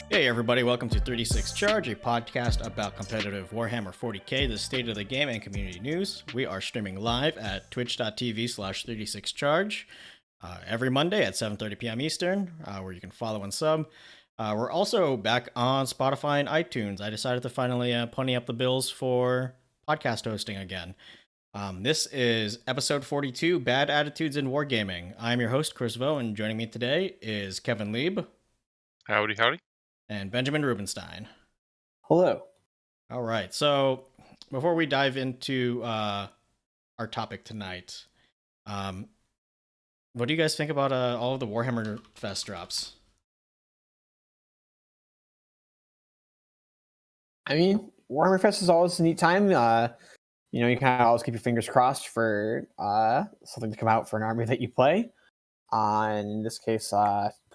Hey everybody, welcome to 36 Charge, a podcast about competitive Warhammer 40k, the state of the game and community news. We are streaming live at twitch.tv/36charge every Monday at 7:30 p.m. Eastern, where you can follow and sub. We're also back on Spotify and iTunes. I decided to finally pony up the bills for podcast hosting again. This is episode 42, Bad Attitudes in Wargaming. I'm your host, Chris Vo, and joining me today is Kevin Lieb. Howdy, howdy. And Benjamin Rubenstein. Hello. All right, so before we dive into our topic tonight, what do you guys think about all of the Warhammer Fest drops? I mean, Warhammer Fest is always a neat time. You kind of always keep your fingers crossed for something to come out for an army that you play. And in this case,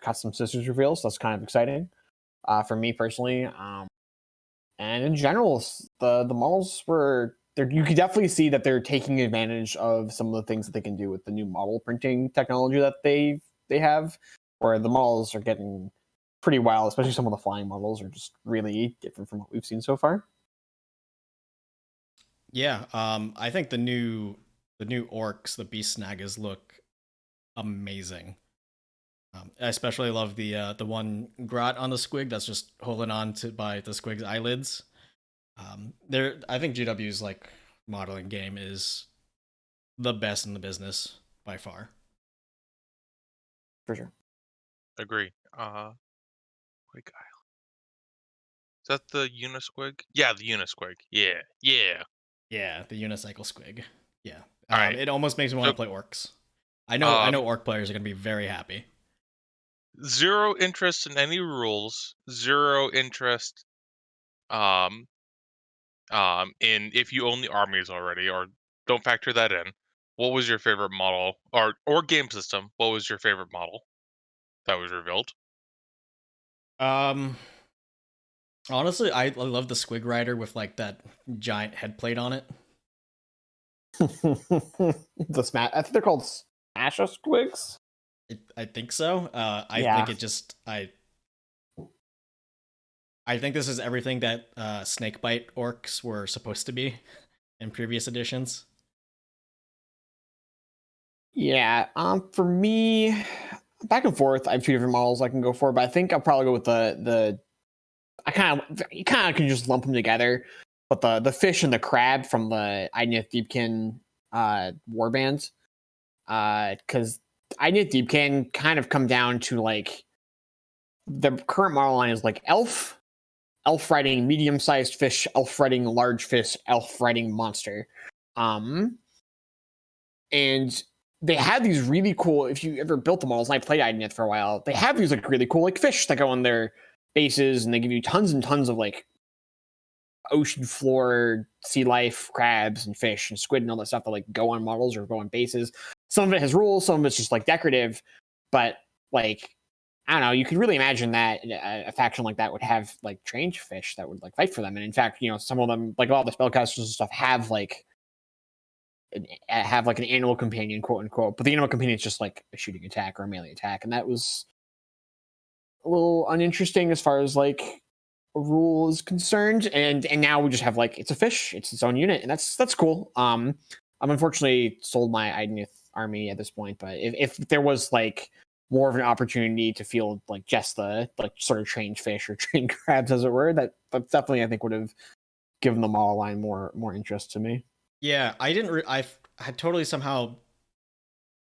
Custom Sisters reveals. So that's kind of exciting for me personally. And in general, the models were there. You could definitely see that they're taking advantage of some of the things that they can do with the new model printing technology that they have, where the models are getting pretty wild, especially some of the flying models are just really different from what we've seen so far. Yeah, I think the new orcs, the beast snaggers, look amazing. I especially love the one grot on the squig that's just holding on to by the squig's eyelids. I think GW's like modeling game is the best in the business by far. For sure. Agree. Wait, Kyle. Is that the Unisquig? Yeah, the Unisquig. Yeah. Yeah, the unicycle squig. Yeah. All right. It almost makes me want to play orcs. I know orc players are gonna be very happy. Zero interest in any rules. Zero interest in if you own the armies already, or don't factor that in. What was your favorite model or game system? What was your favorite model that was revealed? Honestly, I love the squig rider with like that giant head plate on it. The smash. I think they're called Smasher Squigs. I think so. I think it just I think this is everything that snakebite orcs were supposed to be in previous editions. Yeah. For me, back and forth. I have two different models I can go for, but I think I'll probably go with the. You kind of can just lump them together, but the fish and the crab from the Idnith Deepkin warbands, because Idnith Deepkin kind of come down to like the current model line is like elf riding medium-sized fish, elf riding large fish, elf riding monster, and they have these really cool. If you ever built the models, and I played Idnith for a while, they have these like really cool like fish that go on their bases, and they give you tons and tons of like ocean floor sea life crabs and fish and squid and all that stuff that like go on models or go on bases. Some of it has rules, some of it's just like decorative, but like I don't know, you could really imagine that a faction like that would have like trained fish that would like fight for them. And in fact, some of them, like a lot of the spellcasters and stuff, have like an animal companion, quote unquote, but the animal companion is just like a shooting attack or a melee attack, and that was a little uninteresting as far as like a rule is concerned. And now we just have like it's a fish, it's its own unit, and that's cool. I'm unfortunately sold my Idnith army at this point, but if there was like more of an opportunity to field like just the like sort of trained fish or trained crabs, as it were, that definitely I think would have given the model line more interest to me. Yeah, I had totally somehow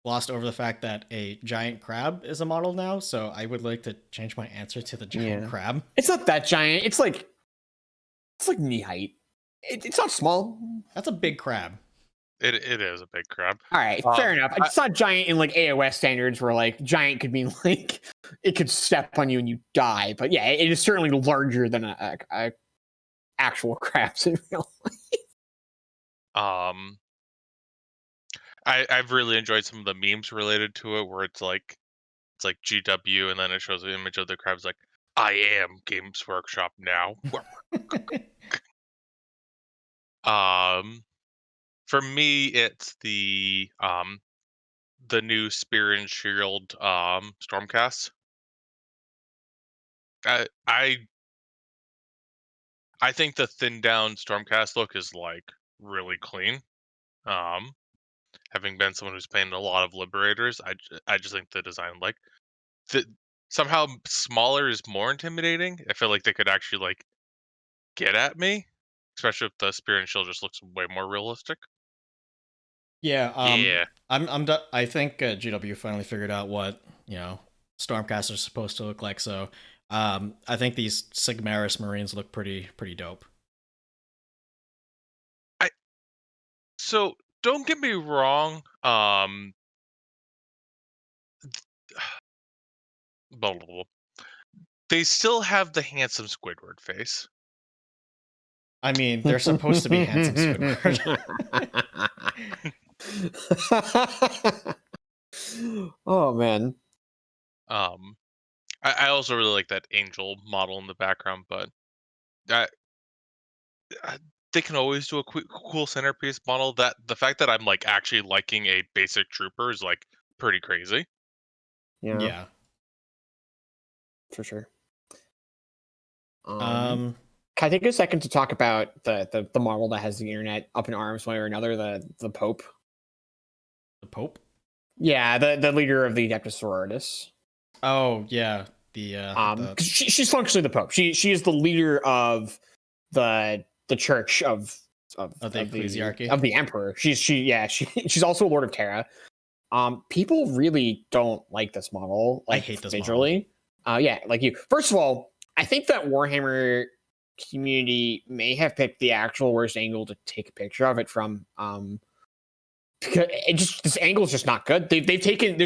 glossed over the fact that a giant crab is a model now, so I would like to change my answer to the giant crab. It's not that giant. It's like knee height. It's not small. That's a big crab. It is a big crab. All right, fair enough. It's not giant in like AOS standards, where like giant could mean like it could step on you and you die. But yeah, it is certainly larger than a actual crabs in real life. I've really enjoyed some of the memes related to it, where it's like GW, and then it shows an image of the crabs like, I am Games Workshop now. For me, it's the new Spear and Shield Stormcast. I think the thinned down Stormcast look is like really clean. Having been someone who's painted a lot of Liberators, I just think the design like somehow smaller is more intimidating. I feel like they could actually like get at me, especially if the Spear and Shield just looks way more realistic. Yeah, Yeah. I think GW finally figured out what, Stormcast are supposed to look like, so I think these Sigmaris Marines look pretty dope. So don't get me wrong. Blah, blah, blah. They still have the handsome Squidward face. I mean, they're supposed to be handsome Squidward. Oh man. I also really like that angel model in the background, but they can always do a cool centerpiece model. That the fact that I'm like actually liking a basic trooper is like pretty crazy. Yeah. For sure. Um, Can I take a second to talk about the model that has the internet up in arms one way or another, the Pope? The Pope? Yeah, the leader of the Adeptus Sororitas. Oh yeah, she's functionally the Pope. She is the leader of the Church of the Ecclesiarchy of the Emperor. She's also a Lord of Terra. People really don't like this model. Like, I hate this visually. Yeah, like you. First of all, I think that Warhammer community may have picked the actual worst angle to take a picture of it from. Because this angle is just not good. They've taken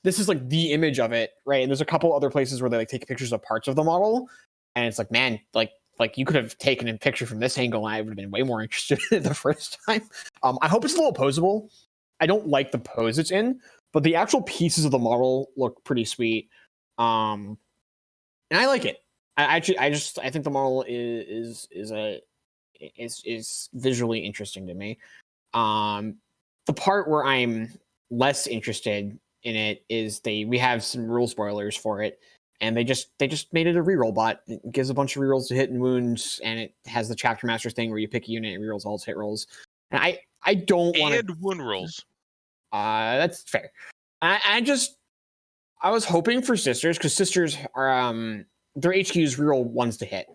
this is like the image of it, right? And there's a couple other places where they like take pictures of parts of the model, and it's like, man, like you could have taken a picture from this angle, and I would have been way more interested the first time. I hope it's a little posable. I don't like the pose it's in, but the actual pieces of the model look pretty sweet. And I like it. I think the model is visually interesting to me. The part where I'm less interested in it is we have some rule spoilers for it, and they just made it a reroll bot. It gives a bunch of rerolls to hit and wounds, and it has the chapter master thing where you pick a unit and rerolls all its hit rolls. And I don't want and wound rolls. That's fair. I was hoping for sisters, because sisters are their HQs reroll ones to hit.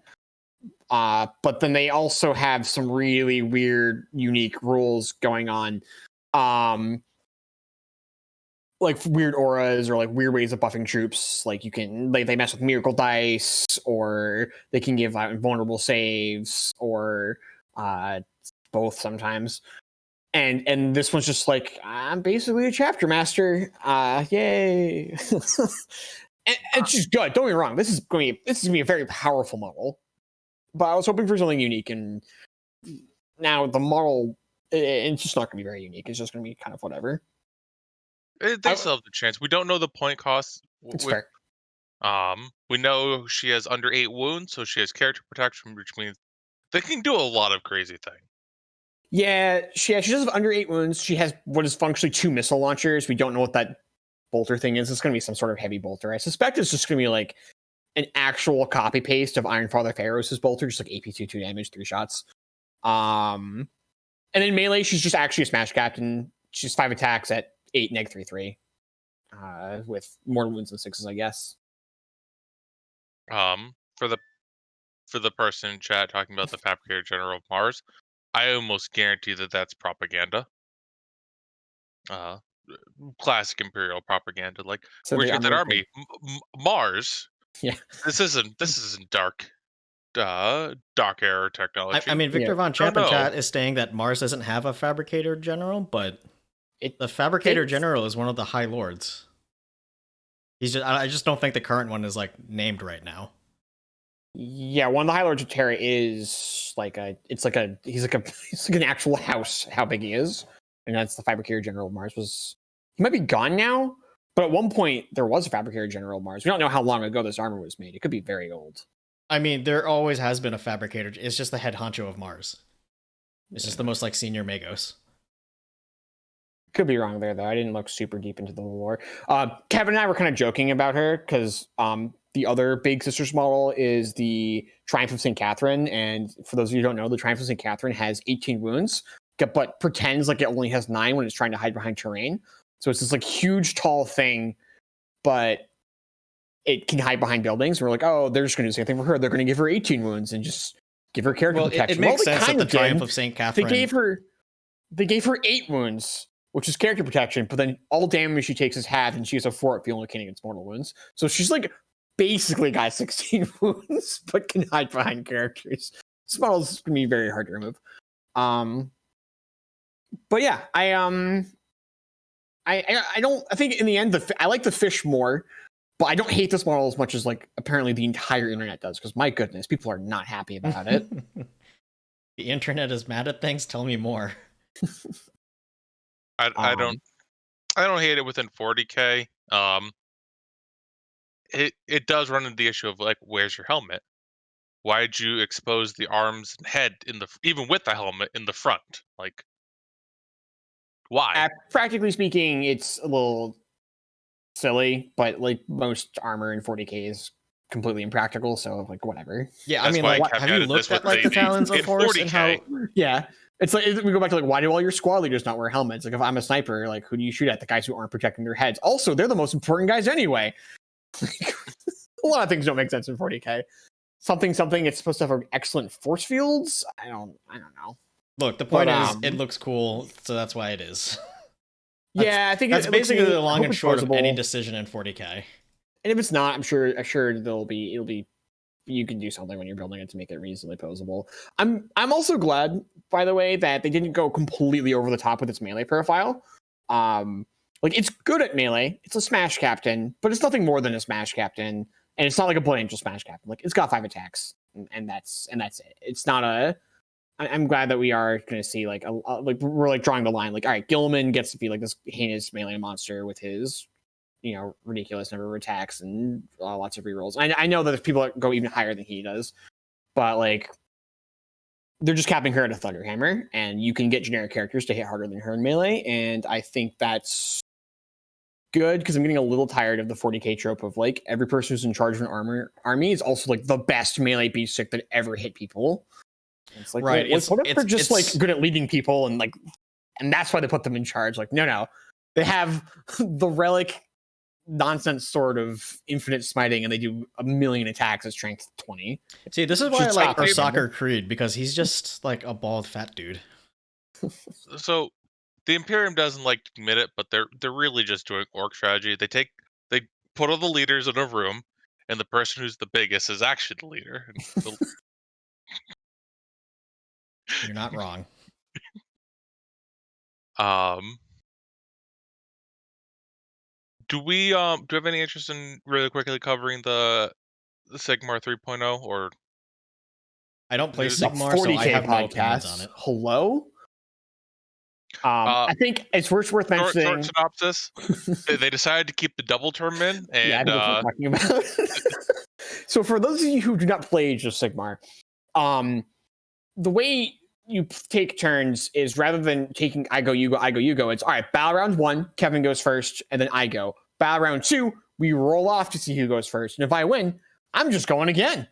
But then they also have some really weird, unique rules going on. Like weird auras or like weird ways of buffing troops. Like they mess with miracle dice, or they can give out invulnerable saves, or both sometimes. And this one's just like, I'm basically a chapter master. Yay. And it's just good. Don't get me wrong. This is going to be a very powerful model. But I was hoping for something unique, and now the model, it's just not going to be very unique. It's just going to be kind of whatever. They still have the chance. We don't know the point cost. It's fair. We know she has under 8 wounds, so she has character protection, which means they can do a lot of crazy things. Yeah, she does have under 8 wounds. She has what is functionally 2 missile launchers. We don't know what that bolter thing is. It's going to be some sort of heavy bolter. I suspect it's just going to be like an actual copy paste of Ironfather Pharos' bolter, just like AP 2 damage, 3 shots. And in melee, she's just actually a smash captain. She's 5 attacks at 8 neg 3/3. With more wounds than 6s, I guess. For the person in chat talking about the Fabricator General of Mars, I almost guarantee that that's propaganda. Classic Imperial propaganda. Like, So where'd you get that army? Mars. Yeah. This isn't dark era technology. I mean, Victor Von Champ in no. chat is saying that Mars doesn't have a Fabricator General, but the Fabricator General is one of the High Lords. I just don't think the current one is like named right now. Yeah, one of the High Lords of Terra is he's like an actual house, how big he is. And that's the Fabricator General of Mars. He might be gone now, But at one point, there was a fabricator general Mars. We don't know how long ago this armor was made. It could be very old. I mean, there always has been a fabricator. It's just the head honcho of Mars. It's just the most like senior Magos. Could be wrong there, though. I didn't look super deep into the lore. Kevin and I were kind of joking about her because the other big sisters model is the Triumph of St. Catherine. And for those of you who don't know, the Triumph of St. Catherine has 18 wounds, but pretends like it only has 9 when it's trying to hide behind terrain. So it's this like huge, tall thing, but it can hide behind buildings. We're like, oh, they're just going to do the same thing for her. They're going to give her 18 wounds and just give her character protection. It makes sense that the Triumph of St. Catherine... They gave her 8 wounds, which is character protection, but then all damage she takes is halved, and she has a 4 if you only can against mortal wounds. So she's like basically got 16 wounds, but can hide behind characters. This model's going to be very hard to remove. But yeah, I think in the end, I like the fish more, but I don't hate this model as much as like apparently the entire internet does, because my goodness, people are not happy about it. The internet is mad at things. Tell me more. I don't hate it within 40k. It does run into the issue of like, where's your helmet? Why'd you expose the arms and head even with the helmet in the front? Like, why? Practically speaking, it's a little silly, but like most armor in 40k is completely impractical, so like whatever. Yeah, That's I mean, like, have you looked at like the Talons of Horus and how? Yeah, it's like we go back to like, why do all your squad leaders not wear helmets? Like, if I'm a sniper, like, who do you shoot at? The guys who aren't protecting their heads. Also, they're the most important guys anyway. A lot of things don't make sense in 40k. Something. It's supposed to have excellent force fields. I don't know. Look, the point is, it looks cool, so that's why it is. Yeah, I think that's basically the long and short plausible. of any decision in 40k. And if it's not, I'm sure it'll be. You can do something when you're building it to make it reasonably posable. I'm also glad, by the way, that they didn't go completely over the top with its melee profile. Like, it's good at melee. It's a smash captain, but it's nothing more than a smash captain. And it's not like a Blood Angel smash captain. Like, it's got 5 attacks, and that's it. It's not a. I'm glad that we are going to see like like we're like drawing the line. Like, all right, Gilman gets to be like this heinous melee monster with his, ridiculous number of attacks and lots of rerolls. I know that there's people that go even higher than he does, but like they're just capping her at a Thunderhammer, and you can get generic characters to hit harder than her in melee, and I think that's good because I'm getting a little tired of the 40k trope of like every person who's in charge of an army is also like the best melee beast stick that ever hit people. It's like, right. What if they're just like good at leading people and that's why they put them in charge? Like, no, they have the relic nonsense sort of infinite smiting, and they do 1,000,000 attacks at strength 20. See, this is why I like our soccer Creed, because he's just like a bald fat dude. So the Imperium doesn't like to admit it, but they're really just doing orc strategy. They put all the leaders in a room, and the person who's the biggest is actually the leader. You're not wrong. Do we have any interest in really quickly covering the Sigmar 3.0 or? I don't play Sigmar, so I have no opinions on it. Hello. I think it's worth mentioning. Short synopsis: they decided to keep the double term in, and yeah, I know what we're talking about. So, for those of you who do not play Age of Sigmar, the way you take turns is rather than taking I go, you go, I go, you go. It's all right. Battle round 1, Kevin goes first, and then I go. Battle round 2, we roll off to see who goes first, and if I win, I'm just going again.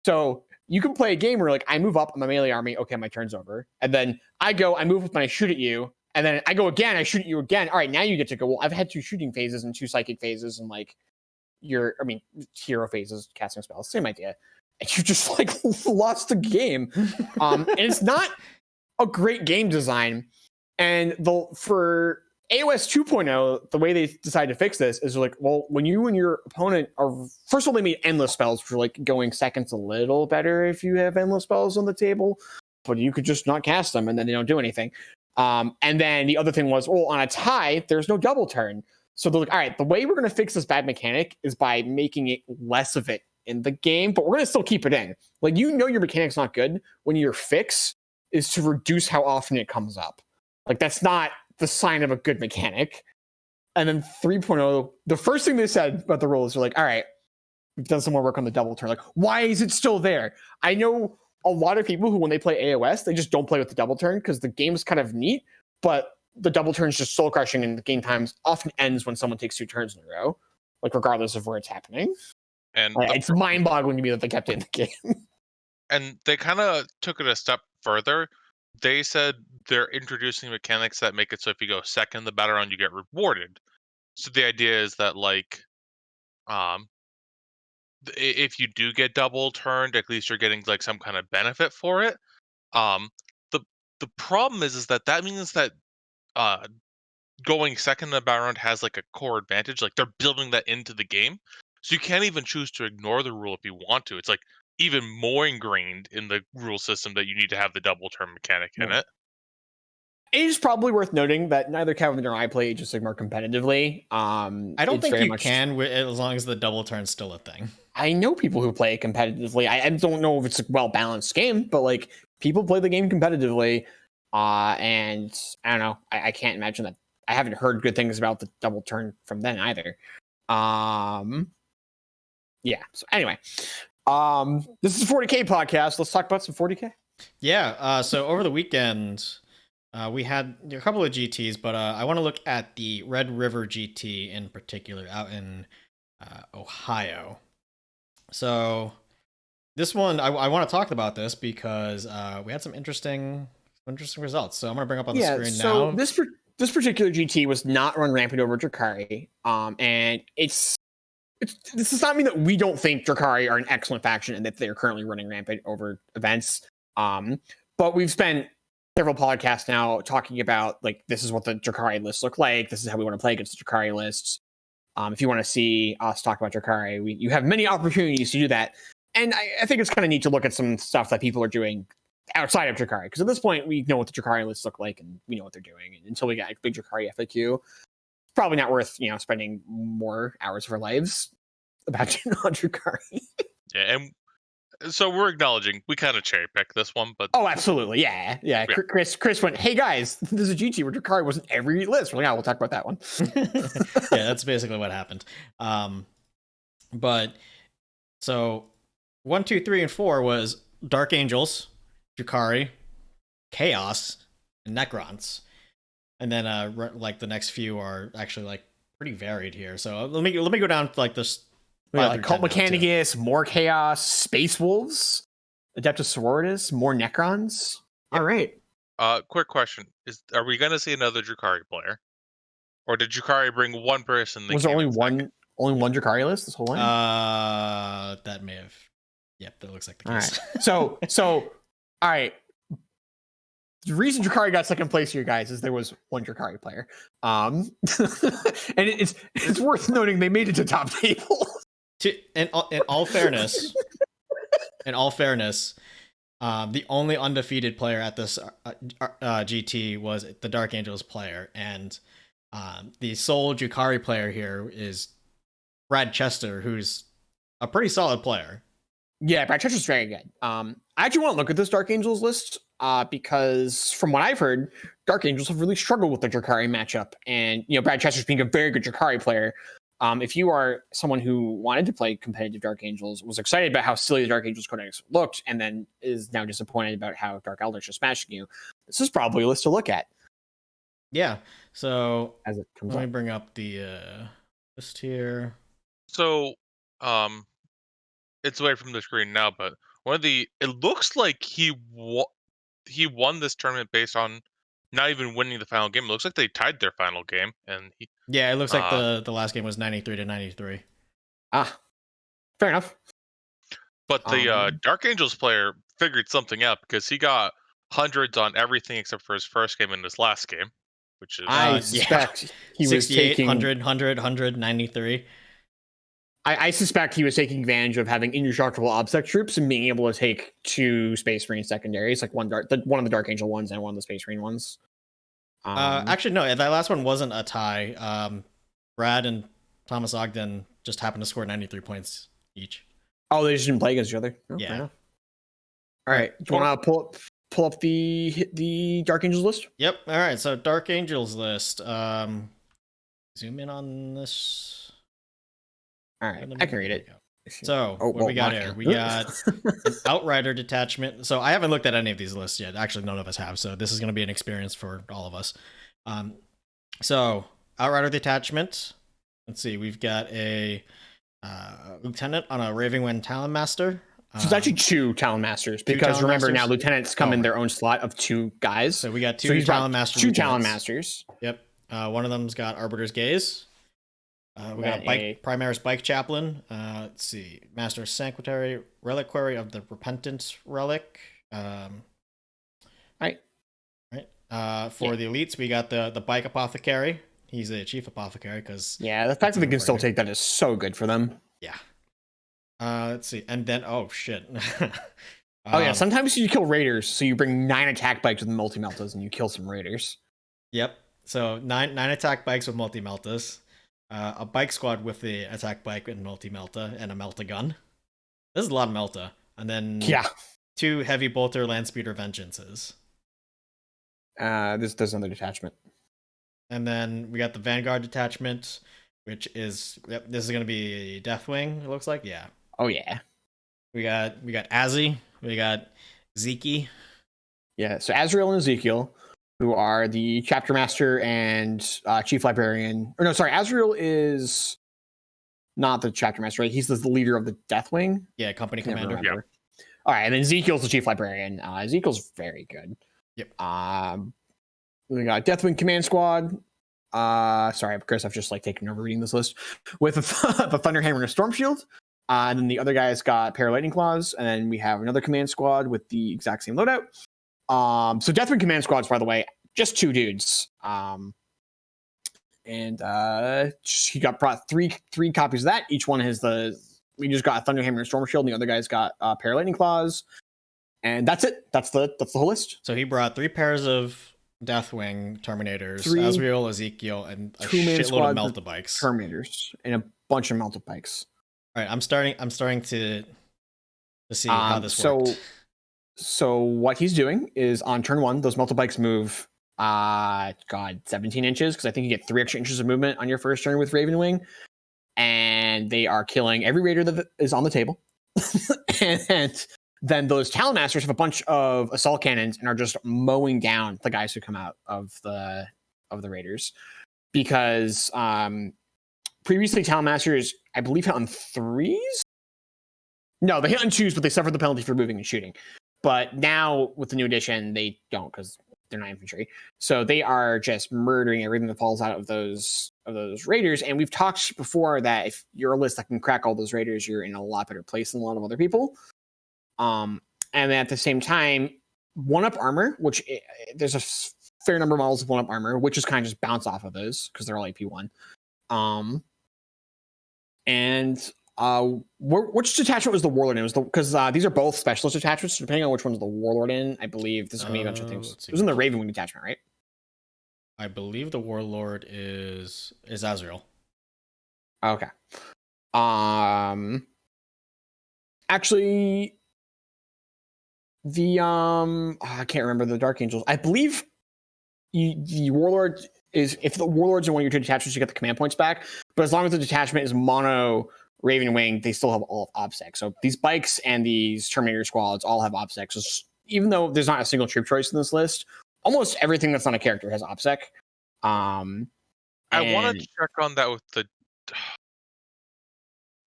So you can play a game where like I move up, I'm a melee army. Okay, my turn's over, and then I go, I move up, and I shoot at you, and then I go again, I shoot at you again. All right, now you get to go. Well, I've had 2 shooting phases and 2 psychic phases, and like hero phases, casting spells, same idea. And you just like lost the game. And it's not a great game design. And for AOS 2.0, the way they decided to fix this is like, well, when you and your opponent are, first of all, they made endless spells for like going seconds a little better if you have endless spells on the table, but you could just not cast them and then they don't do anything. And then the other thing was, well, on a tie, there's no double turn. So they're like, all right, the way we're going to fix this bad mechanic is by making it less of it in the game, but we're going to still keep it in. Like, your mechanic's not good when your fix is to reduce how often it comes up. Like, that's not the sign of a good mechanic. And then 3.0, the first thing they said about the rules, they're like, all right, we've done some more work on the double turn. Like, why is it still there? I know a lot of people who, when they play AOS, they just don't play with the double turn because the game is kind of neat, but the double turn is just soul crushing, and the game times often ends when someone takes 2 turns in a row, like regardless of where it's happening. And It's mind-boggling to me that they kept it in the game. And they kind of took it a step further. They said they're introducing mechanics that make it so if you go second in the battle round, you get rewarded. So the idea is that like, if you do get double turned, at least you're getting like some kind of benefit for it. Um, the the problem is that means that uh going second in the battle round has like a core advantage. Like they're building that into the game, so you can't even choose to ignore the rule if you want to. It's like even more ingrained in the rule system that you need to have the double turn mechanic in it. It is probably worth noting that neither Kevin nor I play Age of Sigmar competitively. I don't think you can as long as the double turn's still a thing. I know people who play it competitively. I don't know if it's a well-balanced game, but like people play the game competitively. And I don't know. I can't imagine that. I haven't heard good things about the double turn from then either. Yeah. So anyway, this is a 40K podcast. Let's talk about some 40K. Yeah. So over the weekend, we had a couple of GTs, but I want to look at the Red River GT in particular out in Ohio. So this one, I want to talk about this because we had some interesting results. So I'm going to bring up on the screen now. This particular GT was not run rampant over Drukhari. And this does not mean that we don't think Drukhari are an excellent faction and that they're currently running rampant over events. But we've spent several podcasts now talking about like this is what the Drukhari lists look like. This is how we want to play against the Drukhari lists. If you want to see us talk about Drukhari, you have many opportunities to do that. And I think it's kind of neat to look at some stuff that people are doing outside of Drukhari, because at this point we know what the Drukhari lists look like and we know what they're doing. And until we get a big Drukhari FAQ, it's probably not worth spending more hours of our lives about Drukhari. Yeah, and so we're acknowledging we kind of cherry picked this one, but absolutely, yeah. Chris went, "Hey guys, there's a GT where Drukhari wasn't every list." We're like, we'll talk about that one. Yeah, that's basically what happened. But so 1, 2, 3, and 4 was Dark Angels, Drukhari, Chaos, and Necrons, and then like the next few are actually like pretty varied here. So let me go down to like this. Like Cult Mechanicus, more Chaos, Space Wolves, Adeptus Sororitas, more Necrons. All right. Quick question: are we going to see another Drukhari player, or did Drukhari bring one person? Was there only one Drukhari list this whole line? That may have. Yep, that looks like the case. All right. So, all right. The reason Drukhari got second place here, guys, is there was one Drukhari player. And it's worth noting they made it to top table. In all fairness, the only undefeated player at this GT was the Dark Angels player, and the sole Drukhari player here is Brad Chester, who's a pretty solid player. Yeah, Brad Chester's very good. I actually want to look at this Dark Angels list because from what I've heard, Dark Angels have really struggled with the Drukhari matchup, and Brad Chester's being a very good Drukhari player. If you are someone who wanted to play competitive Dark Angels, was excited about how silly the Dark Angels Codex looked, and then is now disappointed about how Dark Elders are smashing you, this is probably a list to look at. Yeah. So as it comes let me bring up the list here. So, it's away from the screen now, but it looks like he won this tournament based on not even winning the final game. It looks like they tied their final game, and it looks like the last game was 93-93. Fair enough. But the Dark Angels player figured something out because he got hundreds on everything except for his first game and his last game, which is I suspect he was 68, taking 100, 93. I suspect he was taking advantage of having indestructible obsec troops and being able to take 2 Space Marine secondaries, like one of the Dark Angel ones and one of the Space Marine ones. Actually, no, that last one wasn't a tie. Brad and Thomas Ogden just happened to score 93 points each. Oh, they just didn't play against each other? Oh, yeah. All right. Do you want to pull up the Dark Angels list? Yep. All right. So Dark Angels list. zoom in on this. All right, I can read it. So what we got here? We got an Outrider detachment. So I haven't looked at any of these lists yet. Actually, none of us have. So this is going to be an experience for all of us. So Outrider detachment. Let's see. We've got a lieutenant on a Ravenwind Talon Master. So it's actually 2 Talon Masters because remember now lieutenants come in their own slot of 2 guys. So we got 2 Talon Masters. 2 Talon Masters. Yep. One of them's got Arbiter's Gaze. We got a Primaris Bike Chaplain. Let's see. Master Sanctuary, Reliquary of the Repentant Relic. Right. For the elites, we got the Bike Apothecary. He's a Chief Apothecary because... Yeah, the fact that they can still take that is so good for them. Yeah. Let's see. And then... Oh, shit. Sometimes you kill raiders, so you bring 9 attack bikes with multi-meltas and you kill some raiders. Yep. So 9 attack bikes with multi-meltas. A bike squad with the attack bike and multi-melta and a melta gun. This is a lot of melta. And then 2 heavy bolter land speeder vengeances. There's another detachment. And then we got the Vanguard detachment, which is this is gonna be Deathwing, it looks like. Yeah. Oh yeah. We got Azzy, we got Zeke. Yeah, so Azrael and Ezekiel, who are the chapter master and chief librarian. Or no, sorry, Azrael is not the chapter master, right? He's the leader of the Deathwing. Yeah, company commander. Yeah. All right, and then Ezekiel's the chief librarian. Ezekiel's very good. Yep. We got Deathwing Command Squad. Sorry, Chris, I've just taken over reading this list with the Thunderhammer and a Storm Shield. And then the other guys got Paralightning Claws, and then we have another command squad with the exact same loadout. So Deathwing Command Squads, by the way, just 2 dudes. And he brought three copies of that. Each one has we just got a Thunderhammer and a Storm Shield, and the other guys got Paralightning Claws. And that's it. That's the whole list. So he brought 3 pairs of Deathwing Terminators, Azrael, Ezekiel, and a shitload of Melta bikes. Terminators and a bunch of Melta bikes. All right, I'm starting to see how this works. So what he's doing is on turn 1, those Melta bikes move 17 inches, because I think you get 3 extra inches of movement on your first turn with Ravenwing, and they are killing every raider that is on the table. And then those Talon Masters have a bunch of assault cannons and are just mowing down the guys who come out of the raiders, because previously Talon Masters, I believe, hit on 3s. No, they hit on 2s, but they suffered the penalty for moving and shooting. But now with the new edition, they don't, because they're not infantry. So they are just murdering everything that falls out of those raiders. And we've talked before that if you're a list that can crack all those raiders, you're in a lot better place than a lot of other people. And at the same time, 1-up armor, which there's a fair number of models of 1-up armor, which is kind of just bounce off of those because they're all AP1. Which detachment was the Warlord in? Because these are both specialist detachments, depending on which one's the Warlord in. I believe this is going to be a bunch of things. It was in the Ravenwing detachment, right? I believe the Warlord is Azrael. Okay. Actually, the I can't remember the Dark Angels. I believe the Warlord is, if the Warlord's in one of your 2 detachments, you get the command points back. But as long as the detachment is mono Ravenwing, they still have all of OBSEC. So these bikes and these Terminator squads all have OBSEC. So even though there's not a single troop choice in this list, almost everything that's not a character has OBSEC. I want to check on that with the...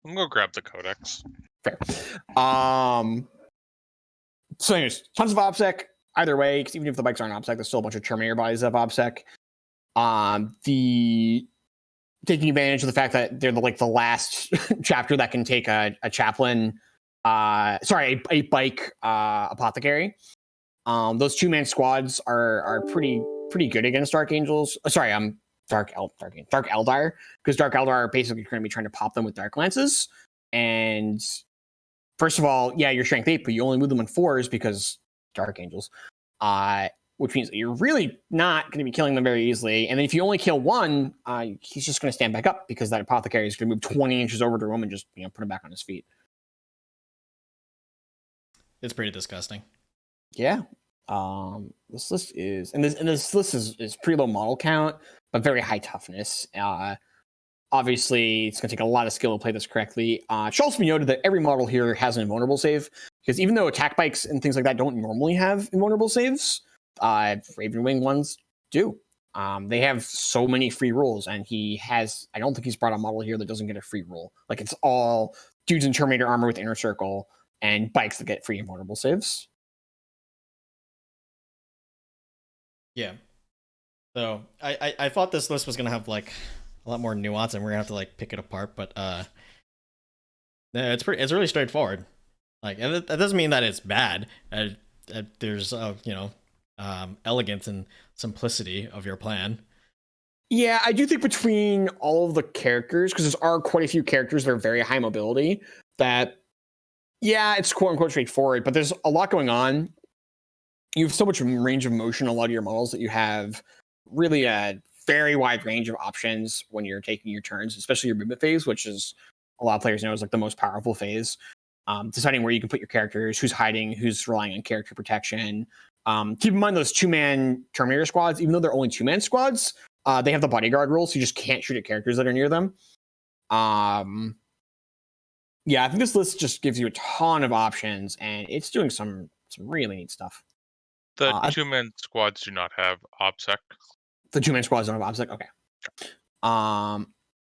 I'm going to grab the codex. Fair. So anyways, tons of OBSEC either way, because even if the bikes aren't OBSEC, there's still a bunch of Terminator bodies that have OBSEC. Taking advantage of the fact that they're the last chapter that can take a chaplain, a bike apothecary. Those 2-man squads are pretty good against Dark Angels. Dark Eldar, because Dark Eldar are basically going to be trying to pop them with Dark Lances. And first of all, yeah, you're strength 8, but you only move them in 4s because Dark Angels. Which means that you're really not going to be killing them very easily. And then if you only kill 1, he's just going to stand back up because that apothecary is going to move 20 inches over to him and just put him back on his feet. It's pretty disgusting. Yeah. This list is, and this list is pretty low model count, but very high toughness. Obviously, it's going to take a lot of skill to play this correctly. It should also be noted that every model here has an invulnerable save, because even though attack bikes and things like that don't normally have invulnerable saves, Ravenwing ones do. They have so many free rolls, and I don't think he's brought a model here that doesn't get a free roll. Like, it's all dudes in Terminator armor with inner circle and bikes that get free invulnerable saves. Yeah. So I thought this list was gonna have like a lot more nuance, and we're gonna have to like pick it apart. But it's really straightforward. Like, and that doesn't mean that it's bad. There's elegance and simplicity of your plan. Yeah, I do think between all of the characters, because there are quite a few characters that are very high mobility, that, yeah, it's quote unquote straightforward, but there's a lot going on. You have so much range of motion, a lot of your models, that you have really a very wide range of options when you're taking your turns, especially your movement phase, which is a lot of players know is like the most powerful phase. Deciding where you can put your characters, who's hiding, who's relying on character protection. Keep in mind those 2-man Terminator squads, even though they're only 2-man squads, they have the bodyguard rule, so you just can't shoot at characters that are near them. Yeah, I think this list just gives you a ton of options, and it's doing some really neat stuff. The 2-man squads do not have OBSEC. The 2-man squads don't have OBSEC? Okay. I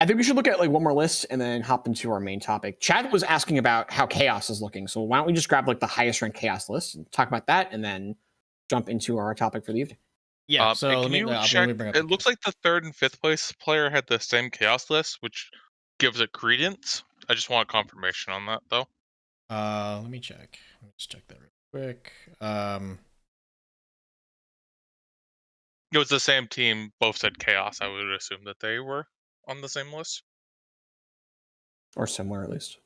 think we should look at like one more list and then hop into our main topic. Chad was asking about how Chaos is looking, so why don't we just grab like the highest ranked Chaos list and talk about that, and then jump into our topic for the evening. Yeah, so let me check. It looks like the 3rd and 5th place player had the same Chaos list, which gives it credence. I just want confirmation on that, though. Let me check. Let's check that real quick. It was the same team. Both said Chaos. I would assume that they were on the same list. Or similar, at least.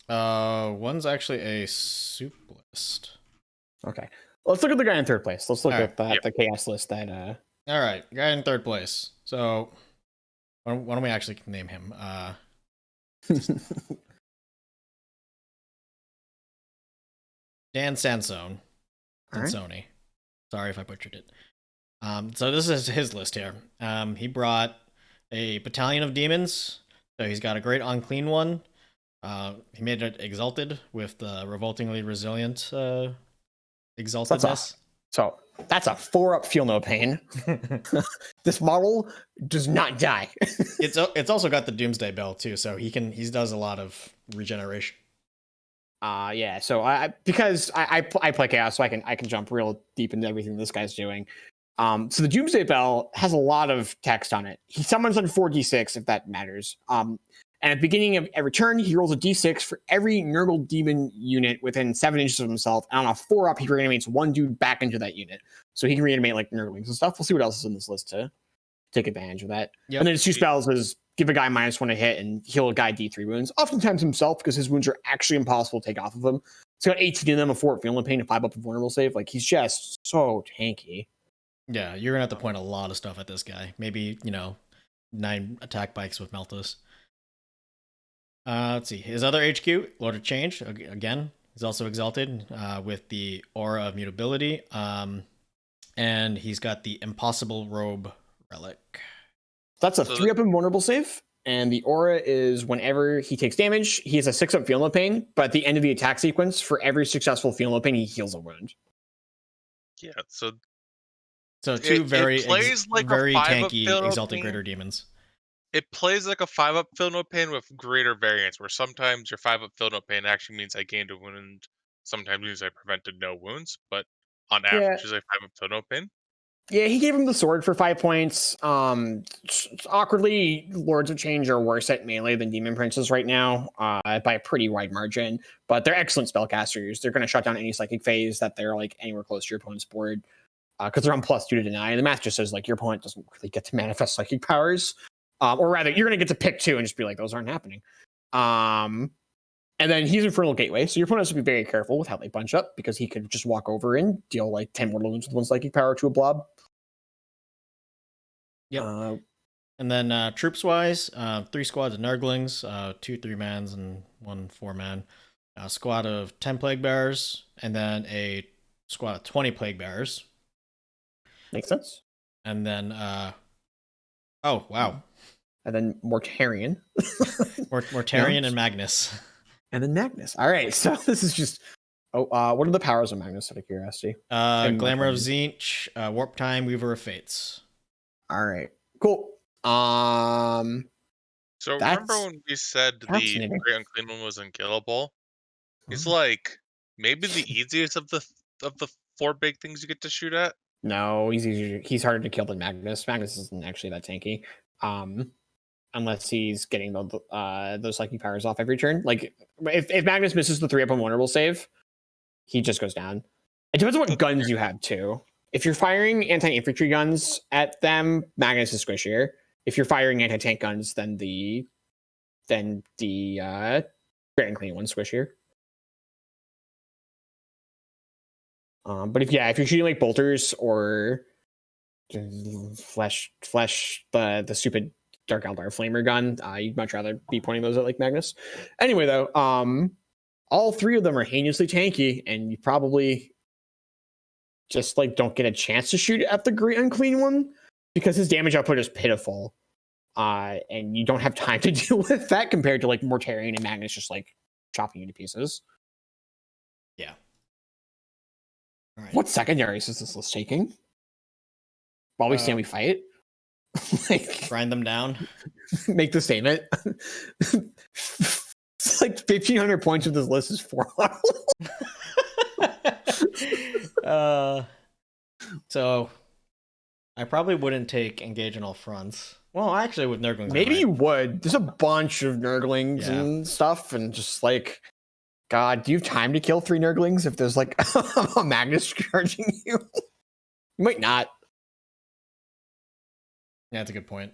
One's actually a soup list. Okay. Let's look at the guy in 3rd place. Let's look at the Chaos list that... All right, guy in 3rd place. So, why don't we actually name him? Dan Sansone. Sansoni. Right. Sorry if I butchered it. So this is his list here. He brought a battalion of demons. So he's got a great unclean one. He made it exalted with the revoltingly resilient exaltedness. So that's a 4-up feel no pain. This model does not die. It's also got the Doomsday Bell too, so he does a lot of regeneration. Yeah. So because I play Chaos, so I can jump real deep into everything this guy's doing. So the Doomsday Bell has a lot of text on it. He summons on 4d6 if that matters. And at the beginning of every turn, he rolls a d6 for every Nurgle demon unit within 7 inches of himself. And on a 4-up, he reanimates one dude back into that unit. So he can reanimate like Nurglings and stuff. We'll see what else is in this list to take advantage of that. Yep. And then his 2 spells is give a guy -1 to hit and heal a guy D3 wounds. Oftentimes himself, because his wounds are actually impossible to take off of him. He's got 18 in them, a 4 feeling pain, a 5-up vulnerable save. Like, he's just so tanky. Yeah, you're gonna have to point a lot of stuff at this guy. Maybe, 9 attack bikes with Meltos. Let's see. His other HQ, Lord of Change, again, he's also exalted with the Aura of Mutability. And he's got the Impossible Robe Relic. That's a 3-up invulnerable save. And the Aura is whenever he takes damage, he has a 6-up Feel No Pain. But at the end of the attack sequence, for every successful Feel No Pain, he heals a wound. Yeah, so 2 very tanky Exalted Pain. Greater Demons. It plays like a 5-up Feel No Pain with greater variance, where sometimes your 5-up Feel No Pain actually means I gained a wound, sometimes means I prevented no wounds, but on average is a 5-up Feel No Pain. Yeah, he gave him the sword for 5 points. Awkwardly, Lords of Change are worse at melee than Demon Princes right now, by a pretty wide margin. But they're excellent spellcasters. They're going to shut down any psychic phase that they're like anywhere close to your opponent's board, because they're on +2 to deny. And the math just says like your opponent doesn't really get to manifest psychic powers, or rather, you're going to get to pick 2 and just be like, those aren't happening. And then he's Infernal Gateway, so your opponent has to be very careful with how they bunch up, because he could just walk over and deal like 10 mortal wounds with 1 psychic power to a blob. Yep. And then troops-wise, 3 squads of Nurglings, 2 3-mans and 1 4-man. A squad of 10 Plague Bearers, and then a squad of 20 Plague Bearers. Makes sense. And then oh wow. And then Mortarion. Mortarion No? and Magnus. And then Magnus. All right, so this is just. Oh, what are the powers of Magnus? Out of curiosity. And Glamour of Mortarion. Tzeentch, Warp Time, Weaver of Fates. All right, cool. So That's remember when we said the fascinating. Great Unclean One was unkillable? He's Oh. like maybe the easiest of the 4 big things you get to shoot at. No, he's easier. He's harder to kill than Magnus. Magnus isn't actually that tanky. Unless he's getting those psychic powers off every turn. Like if Magnus misses the 3-up invulnerable save, he just goes down. It depends on what guns you have too. If you're firing anti-infantry guns at them, Magnus is squishier. If you're firing anti-tank guns, then the Great Unclean One's squishier. But if you're shooting like bolters or flesh the stupid Dark Eldar flamer gun, you'd much rather be pointing those at like Magnus. Anyway, though, all 3 of them are heinously tanky, and you probably just like don't get a chance to shoot at the Great Unclean One because his damage output is pitiful, and you don't have time to deal with that compared to like Mortarion and Magnus just like chopping you to pieces. Yeah. All right. What secondaries is this list taking? While we stand, we fight. Like, grind them down. Make the statement. It's like 1,500 points of this list is 4. So I probably wouldn't take engage on all fronts. Well, actually, with Nurglings, Maybe you would. There's a bunch of Nurglings and stuff, and just like, God, do you have time to kill 3 Nurglings if there's like a Magnus charging you? You might not. Yeah, that's a good point.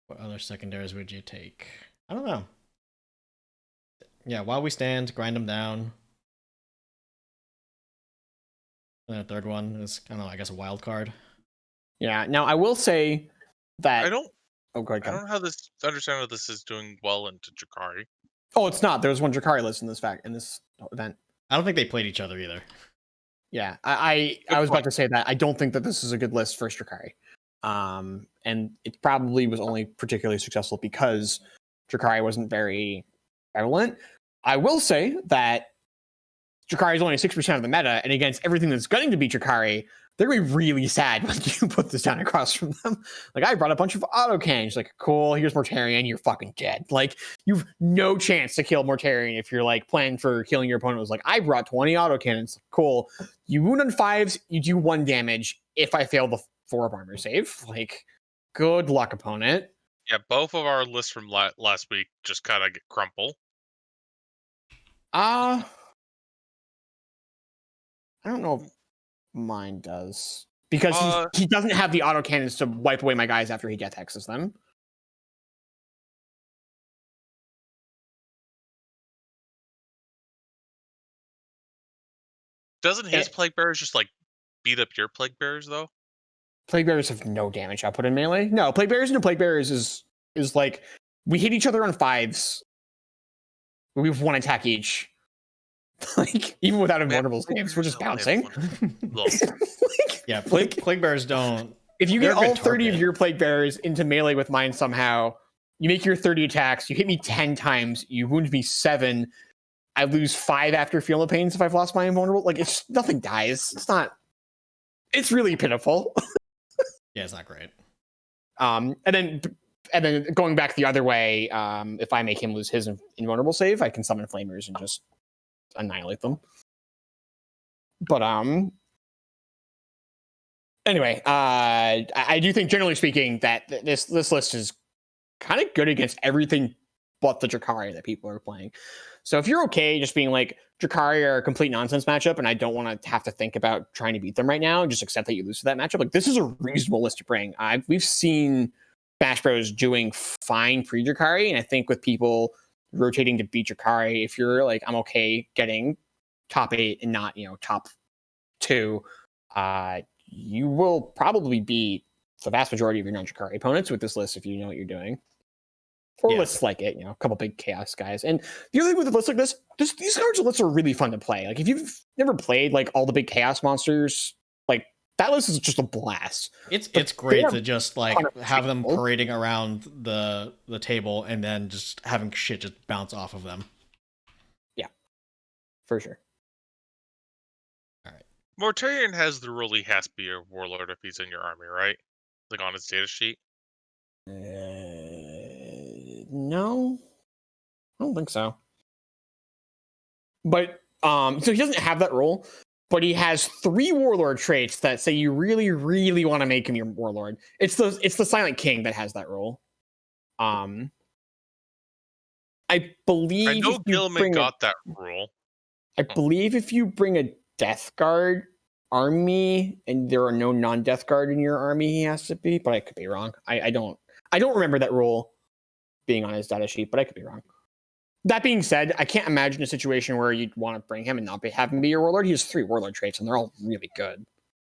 What other secondaries would you take? I don't know. Yeah, while we stand, grind them down. And then a third one is kind of, I guess, a wild card. Yeah. Now I will say that I don't. Oh, go ahead. I don't understand how this is doing well into Drukhari. Oh, it's not. There was one Drukhari list in this event. I don't think they played each other either. Yeah, I was about to say that. I don't think that this is a good list for Drukhari. And it probably was only particularly successful because Drukhari wasn't very prevalent. I will say that Drukhari is only 6% of the meta, and against everything that's going to be Drukhari, they're going to be really sad when you put this down across from them. Like, I brought a bunch of autocannons. Like, cool, here's Mortarion, you're fucking dead. Like, you've no chance to kill Mortarion if you're, like, planning for killing your opponent. It was like, I brought 20 autocannons. Cool. You wound on 5s, you do 1 damage if I fail the 4 armor save. Like, good luck, opponent. Yeah, both of our lists from last week just kind of get crumple. I don't know if mine does. Because he doesn't have the autocannons to wipe away my guys after he death hexes them. Doesn't his Plague Bearers just like beat up your Plague Bearers though? Plague Bearers have no damage output in melee. No, Plague Bearers and Plague Bearers is like we hit each other on 5s. We have 1 attack each. Like, even without invulnerable saves, we're just bouncing. Yeah, Plague Bearers don't. If you get all 30 of your Plague Bearers into melee with mine somehow, you make your 30 attacks, you hit me 10 times, you wound me 7, I lose 5 after Feel No Pains if I've lost my invulnerable. Like, it's nothing dies. It's really pitiful. Yeah, it's not great. And then going back the other way, if I make him lose his invulnerable save, I can summon flamers and just annihilate them. But anyway, I do think, generally speaking, that this list is kind of good against everything but the Drukhari that people are playing. So if you're okay just being like, Drukhari are a complete nonsense matchup, and I don't want to have to think about trying to beat them right now, and just accept that you lose to that matchup, like, this is a reasonable list to bring. We've seen Smash Bros doing fine pre-Drukhari, and I think with people rotating to beat Drukhari, if you're like, I'm okay getting top 8 and not, top 2, you will probably beat the vast majority of your non-Drukhari opponents with this list if you know what you're doing. or Yeah. lists like it, a couple big chaos guys. And the other thing with a list like this, these cards lists are really fun to play. Like if you've never played like all the big chaos monsters, like that list is just a blast. It's great to just like have them parading around the table and then just having shit just bounce off of them. Yeah, for sure. All right. Mortarion has the rule he has to be a warlord if he's in your army, right? Like on his data sheet. No, I don't think so. But so he doesn't have that role, but he has 3 warlord traits that say you really, really want to make him your warlord. It's the Silent King that has that role. I believe I know Gilman got that rule. I believe if you bring a Death Guard army and there are no non-Death Guard in your army, he has to be, but I could be wrong. I don't remember that rule being on his data sheet, but I could be wrong. That being said, I can't imagine a situation where you'd want to bring him and not have him be your warlord. He has 3 warlord traits, and they're all really good.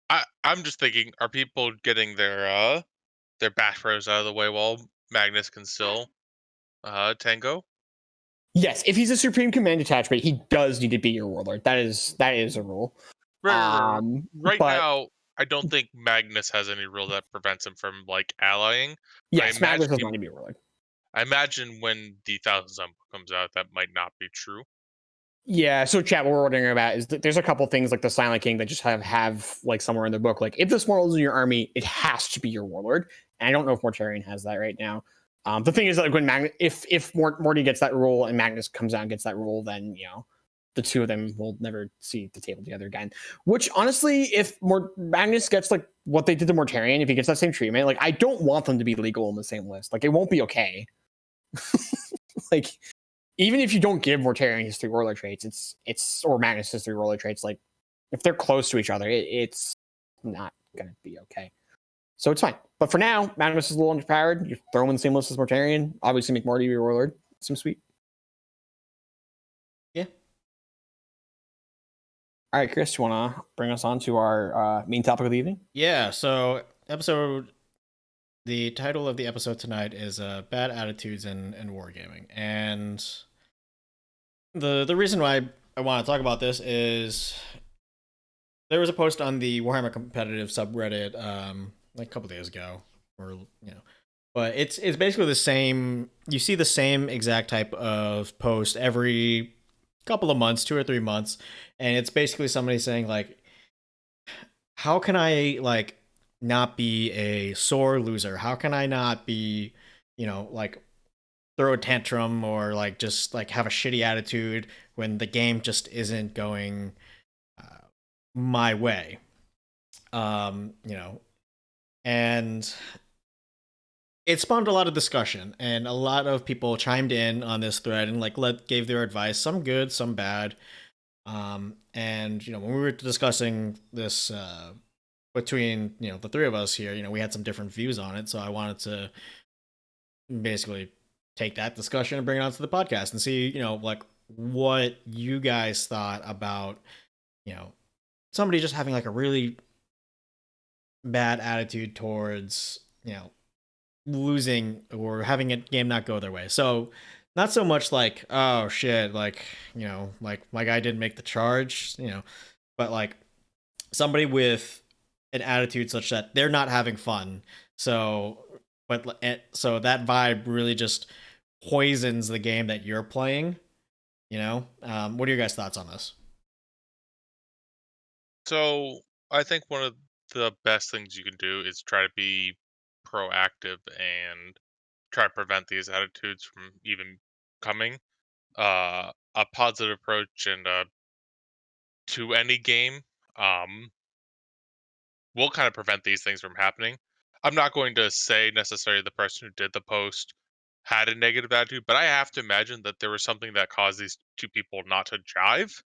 I'm just thinking, are people getting their bash throws out of the way while Magnus can still tango? Yes, if he's a Supreme Command Detachment, he does need to be your warlord. That is a rule. Right now, I don't think Magnus has any rule that prevents him from like allying. Yes, Magnus does not need to be a warlord. I imagine when the Thousand Sun comes out, that might not be true. Yeah, so chat, what we're wondering about is that there's a couple things like the Silent King that just have like somewhere in the book, like if this warlord is in your army, it has to be your warlord. And I don't know if Mortarion has that right now. The thing is, like when if Morty gets that rule and Magnus comes out and gets that rule, then the two of them will never see the table together again. Which honestly, if Magnus gets like what they did to Mortarion, if he gets that same treatment, like I don't want them to be legal in the same list. Like it won't be okay. Like even if you don't give Mortarion his 3 warlord traits, it's or Magnus his 3 warlord traits, like if they're close to each other, it's not gonna be okay. So it's fine. But for now, Magnus is a little underpowered. You throw him in the same list as Mortarion. Obviously, make Morty your warlord. Seems sweet. Yeah. All right, Chris, you want to bring us on to our main topic of the evening? Yeah. So the title of the episode tonight is "Bad Attitudes in Wargaming," and the reason why I want to talk about this is there was a post on the Warhammer competitive subreddit like a couple days ago, or but it's basically the same. You see the same exact type of post every couple of months, 2 or 3 months, and it's basically somebody saying like, how can I like not be a sore loser? How can I not be, like throw a tantrum or like just like have a shitty attitude when the game just isn't going my way? And it spawned a lot of discussion, and a lot of people chimed in on this thread and like gave their advice, some good, some bad. And when we were discussing this between the 3 of us here, we had some different views on it, so I wanted to basically take that discussion and bring it onto the podcast and see like what you guys thought about somebody just having like a really bad attitude towards losing or having a game not go their way. So not so much like, oh shit, like like my guy didn't make the charge, but like somebody with an attitude such that they're not having fun. So that vibe really just poisons the game that you're playing. What are your guys' thoughts on this? So I think one of the best things you can do is try to be proactive and try to prevent these attitudes from even coming. A positive approach and to any game will kind of prevent these things from happening. I'm not going to say necessarily the person who did the post had a negative attitude, but I have to imagine that there was something that caused these 2 people not to jive.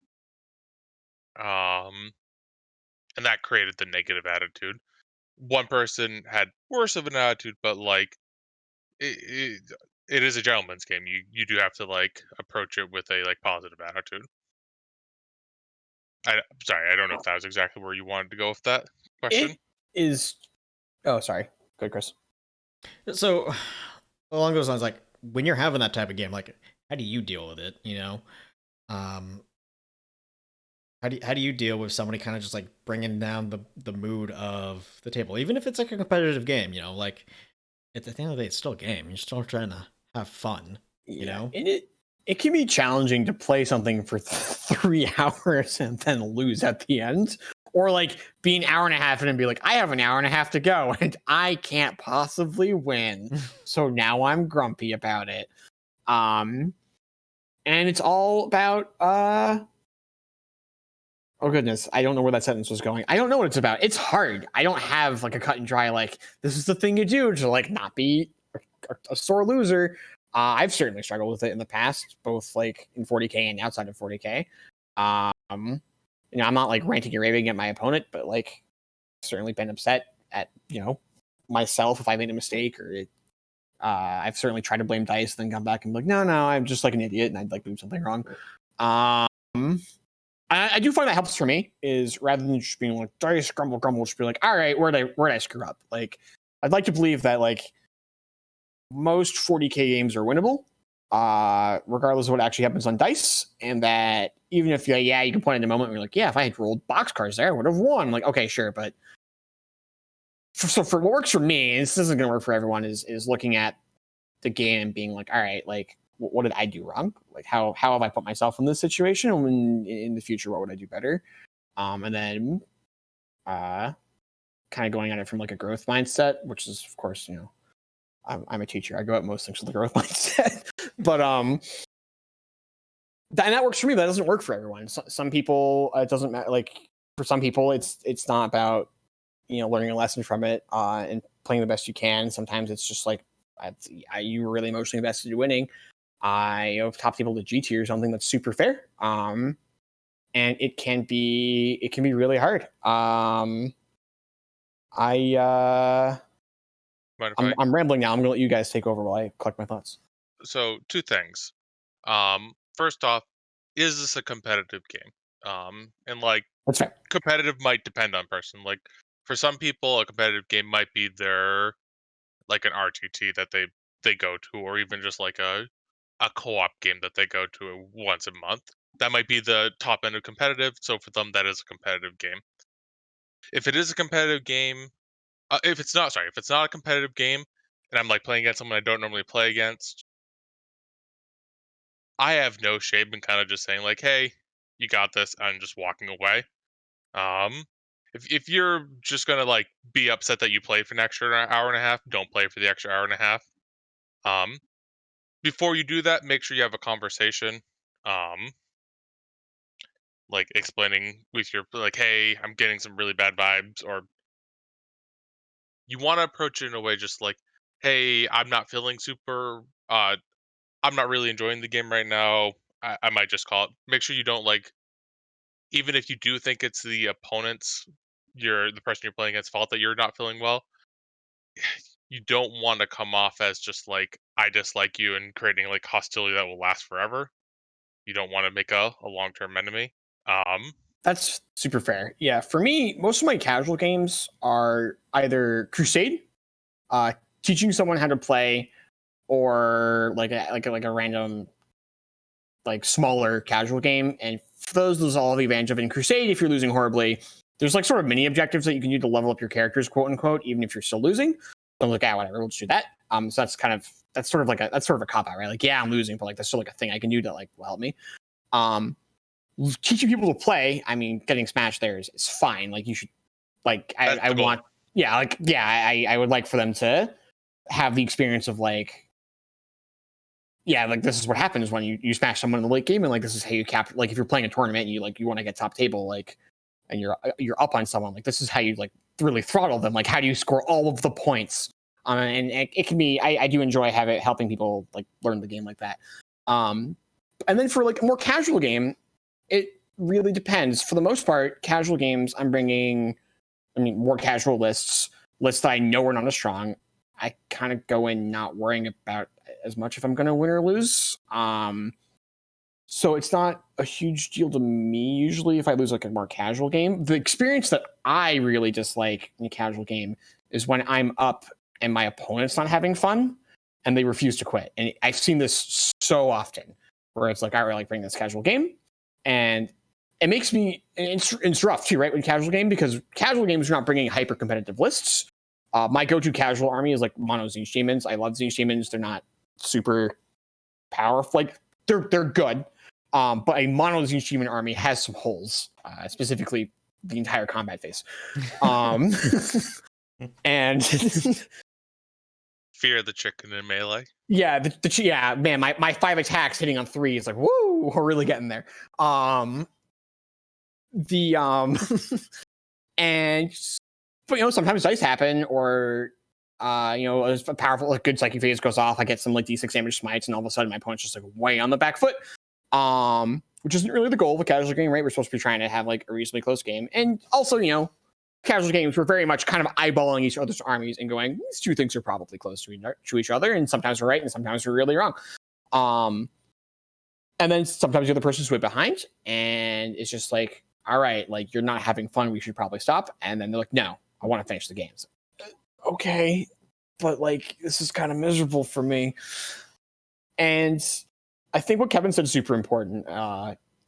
And that created the negative attitude. One person had worse of an attitude, but like it is a gentleman's game. You do have to like approach it with a like positive attitude. Sorry, I don't know if that was exactly where you wanted to go with that question. It is. Oh, sorry. Good, Chris. So along those lines, like when you're having that type of game, like how do you deal with it? Um, how do you deal with somebody kind of just like bringing down the mood of the table, even if it's like a competitive game? Like at the end of the day, it's still a game. You're still trying to have fun. Yeah, it can be challenging to play something for 3 hours and then lose at the end, or like be an hour and a half in and be like, I have an hour and a half to go and I can't possibly win, so now I'm grumpy about it. And it's all about oh goodness, I don't know where that sentence was going. I don't know what it's about. It's hard. I don't have like a cut and dry like this is the thing you do to like not be a sore loser. I've certainly struggled with it in the past, both like in 40K and outside of 40K. I'm not like ranting and raving at my opponent, but like certainly been upset at myself if I made a mistake, or I've certainly tried to blame dice, then come back and be like, no, I'm just like an idiot, and I'd like do something wrong. I do find that helps for me is rather than just being like dice grumble, just be like, all right, where'd I screw up? Like, I'd like to believe that like most 40K games are winnable, regardless of what actually happens on dice, and that even if you can point in a moment where you're like, yeah, if I had rolled boxcars there, I would have won. I'm like, okay, sure, but for what works for me, and this isn't going to work for everyone, is looking at the game and being like, all right, like what did I do wrong? Like how have I put myself in this situation? And in the future, what would I do better? And then kind of going at it from like a growth mindset, which is of course, I'm a teacher. I go at most things with a growth mindset, but and that works for me. That doesn't work for everyone. Some people, it doesn't matter. Like for some people, it's not about learning a lesson from it and playing the best you can. Sometimes it's just like you were really emotionally invested in winning. I top people to G tier or something that's super fair. And it can be really hard. I'm rambling now. I'm gonna let you guys take over while I collect my thoughts. So 2 things. First off, is this a competitive game? And like That's fair. competitive might depend on person. Like for some people, a competitive game might be their like an RTT that they go to, or even just like a co-op game that they go to once a month. That might be the top end of competitive. So for them, that is a competitive game. If it is a competitive game, if it's not a competitive game, and I'm like playing against someone I don't normally play against, I have no shame in kind of just saying like, "Hey, you got this," and just walking away. Um, if you're just gonna like be upset that you played for an extra hour and a half, don't play for the extra hour and a half. Um, before you do that, make sure you have a conversation. Um, like explaining with your like, "Hey, I'm getting some really bad vibes," or you want to approach it in a way just like, "Hey, I'm not feeling super. I'm not really enjoying the game right now. I might just call it." Make sure you don't like, even if you do think it's the opponent's, the person you're playing against fault that you're not feeling well, you don't want to come off as just like I dislike you and creating like hostility that will last forever. You don't want to make a long term enemy. That's super fair. Yeah, for me, most of my casual games are either Crusade, teaching someone how to play, or like a random like smaller casual game. And for those all the advantage of in Crusade, if you're losing horribly, there's like sort of mini objectives that you can do to level up your characters, quote unquote, even if you're still losing. So I'm like, whatever, we'll just do that. So that's sort of a cop out, right? Like, yeah, I'm losing, but like that's still like a thing I can do to like help me. Teaching people to play, I mean, getting smashed there is fine. Like you should, like I want, I would like for them to have the experience of like, yeah, like this is what happens when you smash someone in the late game, and like this is how you capture. Like if you're playing a tournament and you want to get top table, like, and you're up on someone, like this is how you like really throttle them. Like how do you score all of the points? And it can be. I do enjoy helping people like learn the game like that. And then for like a more casual game, it really depends. For the most part, casual games, I'm bringing, more casual lists that I know are not as strong. I kind of go in not worrying about as much if I'm going to win or lose. So it's not a huge deal to me usually if I lose like a more casual game. The experience that I really dislike in a casual game is when I'm up and my opponent's not having fun. and they refuse to quit. And I've seen this so often where it's like, I really like playing this casual game. And it makes me, it's rough too, right? When casual game, because casual games are not bringing hyper competitive lists. My go-to casual army is like mono Zinch Demons. I love Zinch Demons. They're not super powerful. Like they're good. But a mono Zinch Demon army has some holes, specifically the entire combat phase. And Fear the chicken in melee. yeah, yeah, man, my 5 attacks hitting on 3 is like, woo, we're really getting there. And but sometimes dice happen, or a powerful, like, good psychic phase goes off. I get some like D6 damage smites, and all of a sudden my opponent's just like way on the back foot. Which isn't really the goal of a casual game, right? We're supposed to be trying to have like a reasonably close game, and also casual games we're very much kind of eyeballing each other's armies and going, these two things are probably close to each other, and sometimes we're right and sometimes we're really wrong. And then sometimes the other person's way behind, and it's just like, all right, like, you're not having fun, we should probably stop. And then they're like, no, I want to finish the games. Okay, but like, this is kind of miserable for me. And I think what Kevin said is super important.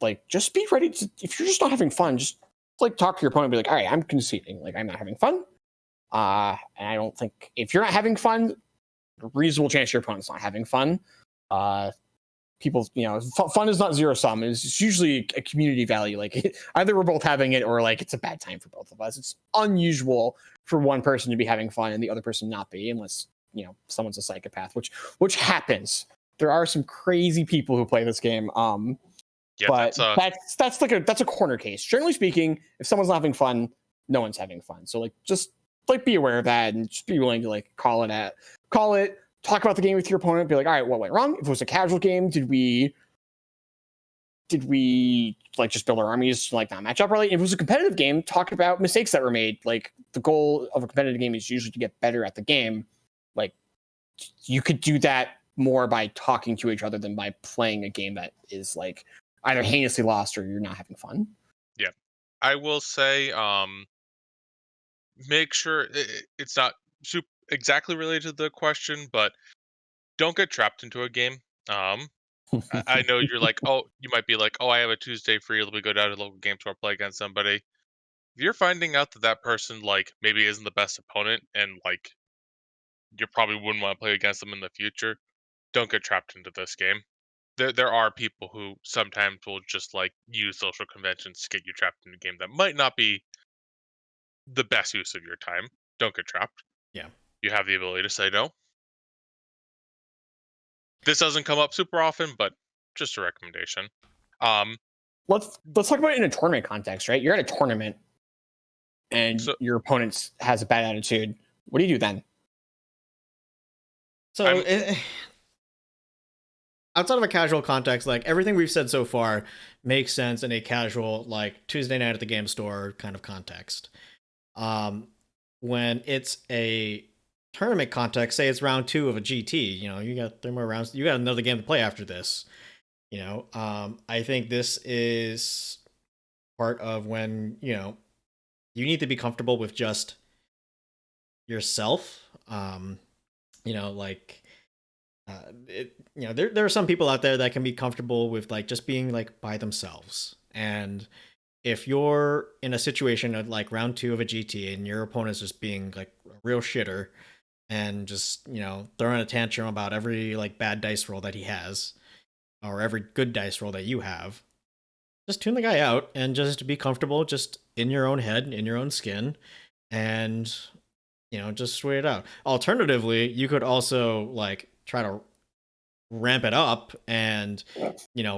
Like, just be ready to, if you're just not having fun, just like talk to your opponent and be like, all right, I'm conceding, like, I'm not having fun. And I don't think, if you're not having fun, a reasonable chance your opponent's not having fun. People, fun is not zero sum. It's usually a community value. Like, either we're both having it, or like it's a bad time for both of us. It's unusual for one person to be having fun and the other person not be, unless someone's a psychopath, which happens. There are some crazy people who play this game. Yeah, but that's a corner case. Generally speaking, if someone's not having fun, no one's having fun. So like, just like, be aware of that, and just be willing to like call it. Talk about the game with your opponent. Be like, all right, what went wrong? If it was a casual game, did we like just build our armies to like not match up really? If it was a competitive game, talk about mistakes that were made. Like, the goal of a competitive game is usually to get better at the game. Like, you could do that more by talking to each other than by playing a game that is like either heinously lost or you're not having fun. Yeah, I will say, make sure it's not super exactly related to the question, but don't get trapped into a game. I know you're like, oh, you might be like, oh, I have a Tuesday free. Let me go down to the local game store, play against somebody. If you're finding out that person like maybe isn't the best opponent, and like you probably wouldn't want to play against them in the future, don't get trapped into this game. There are people who sometimes will just like use social conventions to get you trapped in a game that might not be the best use of your time. Don't get trapped. Yeah. You have the ability to say no. This doesn't come up super often, but just a recommendation. Let's talk about it in a tournament context, right? You're at a tournament and your opponent has a bad attitude. What do you do then? So outside of a casual context, like, everything we've said so far makes sense in a casual, like, Tuesday night at the game store kind of context. When it's a tournament context, say it's round 2 of a GT, you got 3 more rounds, you got another game to play after this. I think this is part of when, you need to be comfortable with just yourself. There are some people out there that can be comfortable with like just being like by themselves. And if you're in a situation of like round 2 of a GT and your opponent's just being like a real shitter and just, throwing a tantrum about every like bad dice roll that he has, or every good dice roll that you have, just tune the guy out and just be comfortable just in your own head, in your own skin, and just wait it out. Alternatively, you could also like try to ramp it up and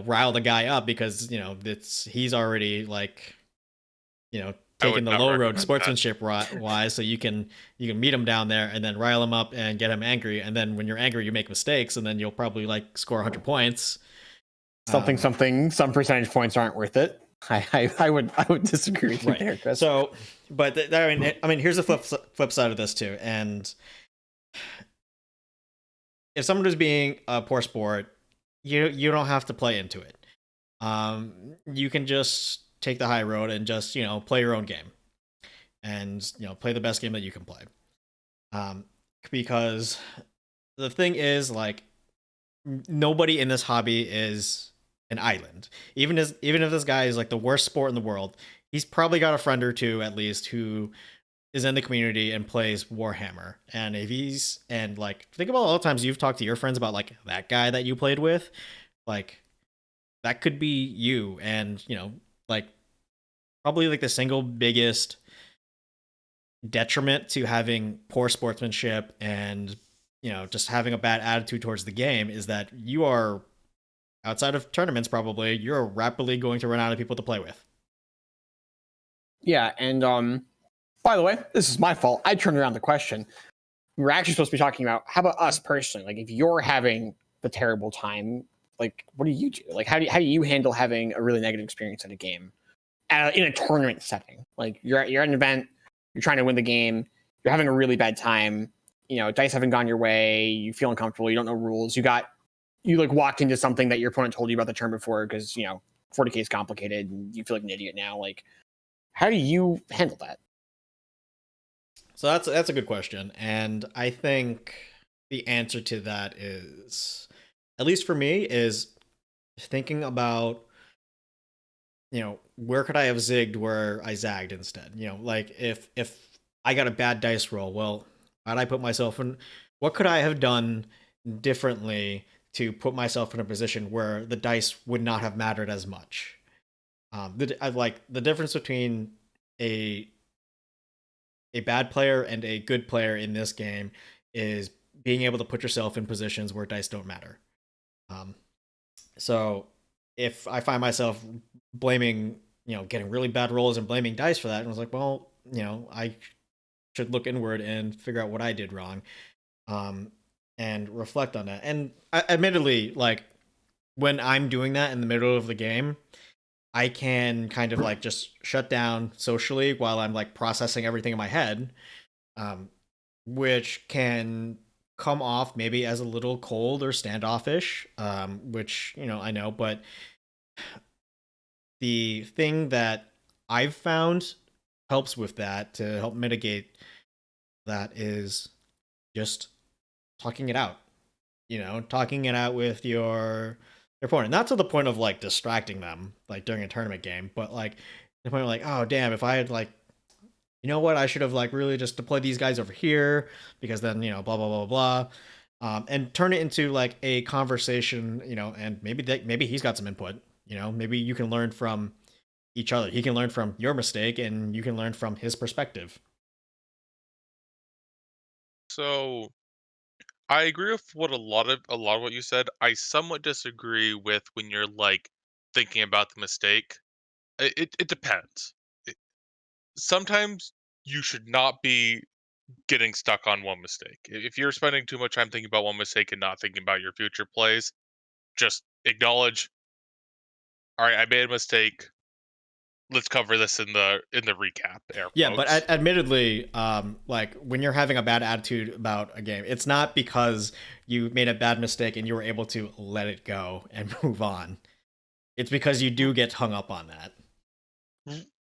rile the guy up, because he's already like taking the low road sportsmanship wise, so you can meet him down there and then rile him up and get him angry, and then when you're angry you make mistakes, and then you'll probably like score 100 points. Some percentage points aren't worth it. I would disagree with you there, Chris. So, but I mean, here's the flip side of this too. And if someone is being a poor sport, you don't have to play into it. You can just take the high road and just play your own game, and play the best game that you can play. Because the thing is, like, nobody in this hobby is an island. Even if this guy is like the worst sport in the world, he's probably got a friend or two at least who is in the community and plays Warhammer. And if he's and like think about all the times you've talked to your friends about like that guy that you played with, like that could be you. And like probably like the single biggest detriment to having poor sportsmanship and just having a bad attitude towards the game is that you are outside of tournaments probably you're rapidly going to run out of people to play with. Yeah, and by the way, this is my fault. I turned around the question. We're actually supposed to be talking about how about us personally? Like, if you're having the terrible time, like, what do you do? Like, how do you handle having a really negative experience at a game, in a tournament setting? Like, you're at an event, you're trying to win the game, you're having a really bad time. Dice haven't gone your way. You feel uncomfortable. You don't know rules. You like walked into something that your opponent told you about the turn before because 40K is complicated and you feel like an idiot now. Like, how do you handle that? So that's a good question, and I think the answer to that is, at least for me, is thinking about where could I have zigged where I zagged instead. Like if I got a bad dice roll, well, how'd I put myself in? What could I have done differently to put myself in a position where the dice would not have mattered as much? I like the difference between a a bad player and a good player in this game is being able to put yourself in positions where dice don't matter. Um, so if I find myself blaming, getting really bad rolls and blaming dice for that, and I was like, well, I should look inward and figure out what I did wrong, um, and reflect on that. And admittedly, like when I'm doing that in the middle of the game, I can kind of like just shut down socially while I'm like processing everything in my head, um, which can come off maybe as a little cold or standoffish, which I know. But the thing that I've found helps with that to help mitigate that is just talking it out. Talking it out with your opponent, not to the point of like distracting them like during a tournament game, but like the point of like, oh damn, if I had like, what, I should have like really just deployed these guys over here because then blah blah blah blah, and turn it into like a conversation, and maybe he's got some input, maybe you can learn from each other. He can learn from your mistake and you can learn from his perspective. So I agree with what a lot of what you said. I somewhat disagree with when you're like thinking about the mistake. It depends. It, sometimes you should not be getting stuck on one mistake. If you're spending too much time thinking about one mistake and not thinking about your future plays, just acknowledge, all right, I made a mistake. Let's cover this in the recap, air Yeah, but quotes. admittedly, like when you're having a bad attitude about a game, it's not because you made a bad mistake and you were able to let it go and move on. It's because you do get hung up on that.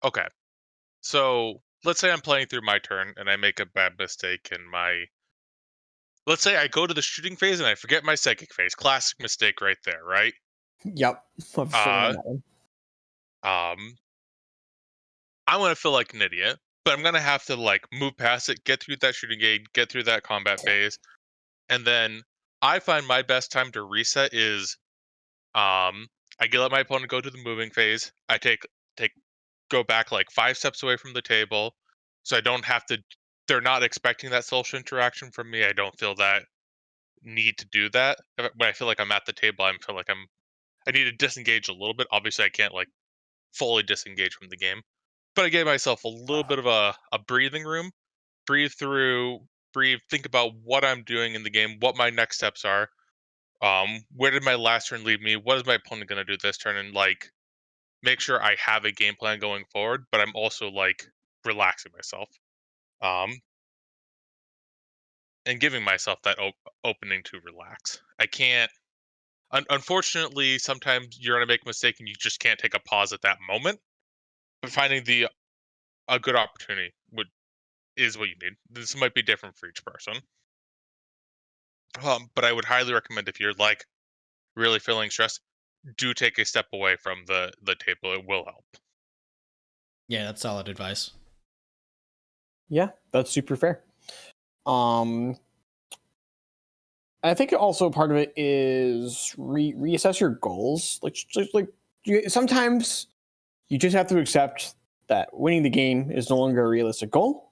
Okay. So let's say I'm playing through my turn and I make a bad mistake in my. Let's say I go to the shooting phase and I forget my psychic phase. Classic mistake right there, right? Yep, I've certainly Uh, done that one. um, I'm gonna feel like an idiot, but I'm gonna have to like move past it, get through that shooting gate, get through that combat phase, and then I find my best time to reset is um I let my opponent go to the moving phase. I take go back like 5 steps away from the table, so I don't have to. They're not expecting that social interaction from me. I don't feel that need to do that. When I feel like I'm at the table, I feel like I need to disengage a little bit. Obviously, I can't like fully disengage from the game, but I gave myself a little bit of a breathing room. Breathe through, breathe, think about what I'm doing in the game, what my next steps are. Where did my last turn lead me? What is my opponent going to do this turn? And like make sure I have a game plan going forward, but I'm also like relaxing myself. Um, and giving myself that opening to relax. I can't. Unfortunately, sometimes you're gonna make a mistake and you just can't take a pause at that moment. But finding the a good opportunity would is what you need. This might be different for each person. But I would highly recommend, if you're like really feeling stressed, do take a step away from the table. It will help. Yeah, that's solid advice. Yeah, that's super fair. I think also part of it is reassess your goals. Sometimes you just have to accept that winning the game is no longer a realistic goal,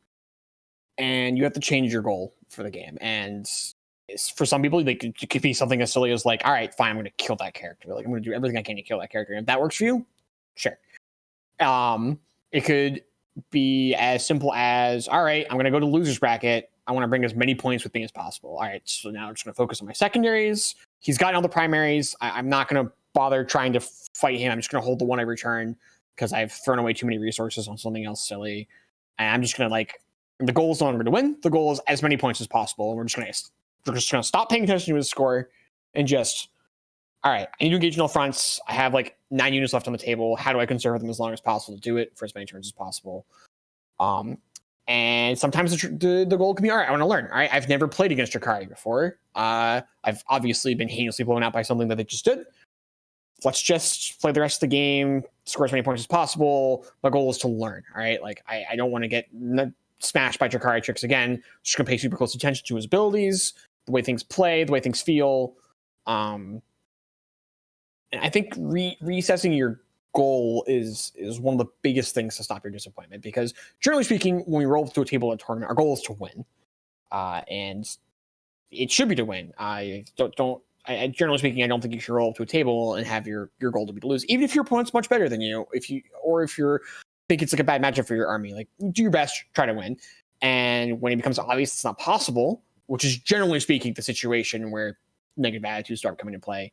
and you have to change your goal for the game. And for some people, it could be something as silly as like, all right, fine, I'm going to kill that character. Like, I'm going to do everything I can to kill that character. And if that works for you, sure. It could be as simple as, all right, I'm going to go to loser's bracket. I want to bring as many points with me as possible. All right, so now I'm just going to focus on my secondaries. He's gotten all the primaries. I'm not going to bother trying to fight him. I'm just going to hold the one I return because I've thrown away too many resources on something else silly. And I'm just going to the goal is no longer to win. The goal is as many points as possible. And we're just going to stop paying attention to his score and just, all right, I need to engage in all fronts. I have 9 units left on the table. How do I conserve them as long as possible to do it for as many turns as possible? And sometimes the goal can be, all right, I want to learn. All right, I've never played against Drukhari before. I've obviously been heinously blown out by something that they just did. Let's just play the rest of the game, score as many points as possible. My goal is to learn, all right? I don't want to get smashed by Drukhari tricks again. Just going to pay super close attention to his abilities, the way things play, the way things feel. And I think reassessing your goal is one of the biggest things to stop your disappointment, because generally speaking, when we roll through a table in a tournament, our goal is to win, and it should be to win. Generally speaking, I don't think you should roll up to a table and have your goal to be to lose, even if your opponent's much better than you. If you're think it's a bad matchup for your army, do your best, try to win. And when it becomes obvious it's not possible, which is generally speaking the situation where negative attitudes start coming into play,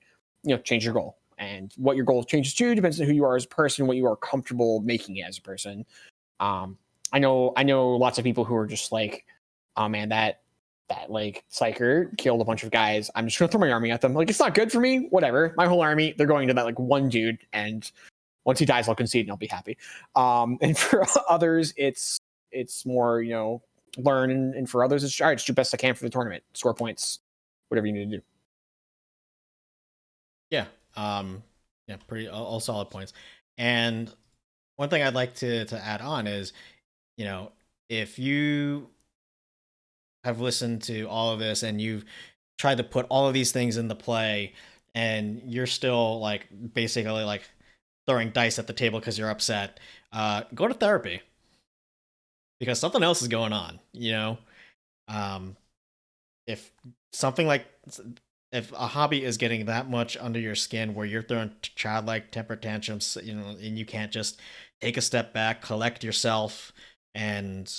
change your goal. And what your goal changes to depends on who you are as a person, what you are comfortable making it as a person. I know lots of people who are just like, oh man, that psyker killed a bunch of guys. I'm just gonna throw my army at them. It's not good for me. Whatever. My whole army, they're going to that one dude, and once he dies, I'll concede and I'll be happy. And for others, it's more learn, and for others, it's all right. Just do the best I can for the tournament, score points, whatever you need to do. Yeah. Pretty all solid points. And one thing I'd like to add on is, if you have listened to all of this and you've tried to put all of these things into play, and you're still basically throwing dice at the table because you're upset, go to therapy, because something else is going on. If something if a hobby is getting that much under your skin where you're throwing childlike temper tantrums, and you can't just take a step back, collect yourself, and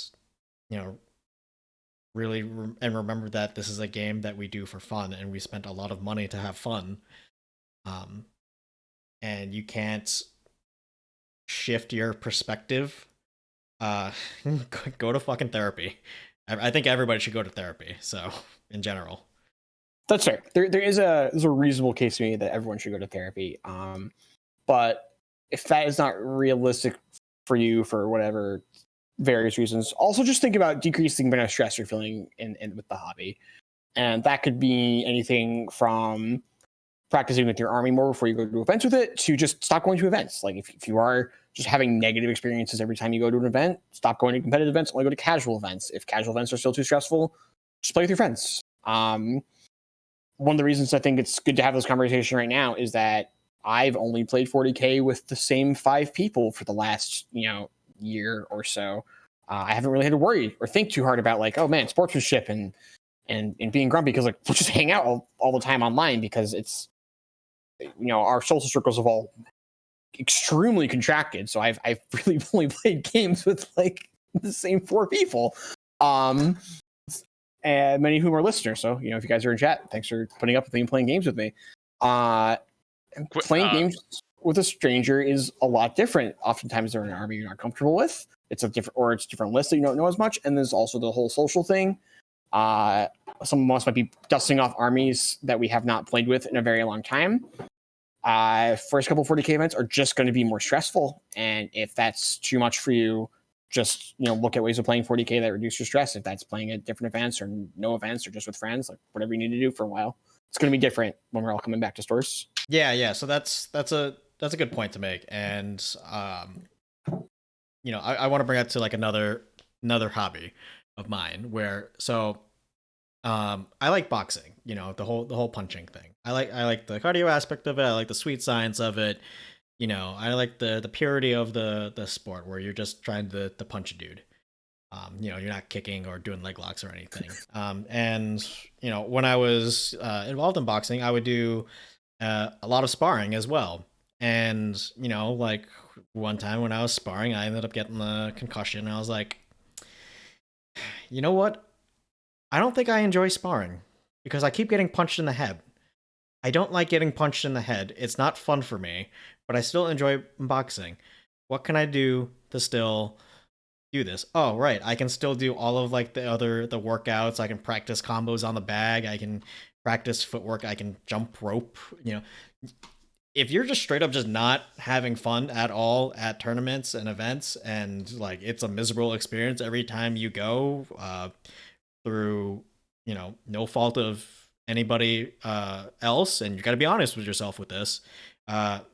really and remember that this is a game that we do for fun, and we spent a lot of money to have fun, and you can't shift your perspective, go to fucking therapy. I think everybody should go to therapy, so in general. That's fair. There's a reasonable case to me that everyone should go to therapy. But if that is not realistic for you for whatever various reasons, also just think about decreasing the amount of stress you're feeling in with the hobby. And that could be anything from practicing with your army more before you go to events with it, to just stop going to events. If you are just having negative experiences every time you go to an event, stop going to competitive events, only go to casual events. If casual events are still too stressful, just play with your friends. One of the reasons I think it's good to have this conversation right now is that I've only played 40K with the same 5 people for the last, year or so. I haven't really had to worry or think too hard about oh man, sportsmanship and being grumpy, because we'll just hang out all the time online, because it's, our social circles have all extremely contracted. So I've really only played games with the same 4 people. And many of whom are listeners. So, if you guys are in chat, thanks for putting up with me and playing games with me. Playing games with a stranger is a lot different. Oftentimes they're in an army you're not comfortable with. It's a different list that you don't know as much. And there's also the whole social thing. Some of us might be dusting off armies that we have not played with in a very long time. First couple 40K events are just going to be more stressful. And if that's too much for you, just look at ways of playing 40k that reduce your stress. If that's playing at different events or no events or just with friends, like whatever you need to do for a while, it's going to be different when we're all coming back to stores. Yeah. So that's a good point to make, and I want to bring that to like another hobby of mine where I like boxing, the whole punching thing. I like the cardio aspect of it. I like the sweet science of it. I like the purity of the sport where you're just trying to punch a dude. You're not kicking or doing leg locks or anything. And when I was involved in boxing, I would do a lot of sparring as well. And like one time when I was sparring, I ended up getting a concussion. And I was like, you know what? I don't think I enjoy sparring because I keep getting punched in the head. I don't like getting punched in the head. It's not fun for me, but I still enjoy boxing. What can I do to still do this? Oh, right. I can still do all of like the workouts. I can practice combos on the bag. I can practice footwork. I can jump rope. If you're just straight up just not having fun at all at tournaments and events, and like it's a miserable experience every time you go, through no fault of anybody else, and you got to be honest with yourself with this,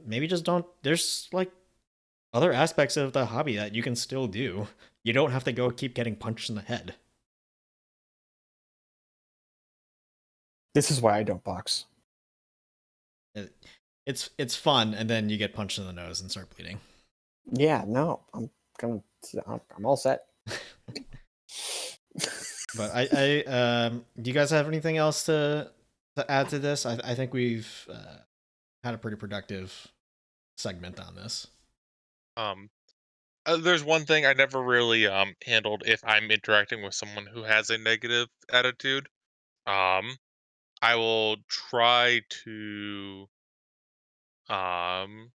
maybe just don't. There's like other aspects of the hobby that you can still do. You don't have to go keep getting punched in the head. This is why I don't box. It's fun, and then you get punched in the nose and start bleeding. Yeah, no, I'm all set. But do you guys have anything else to add to this? I think we've had a pretty productive segment on this. There's one thing I never really handled if I'm interacting with someone who has a negative attitude. I will try to um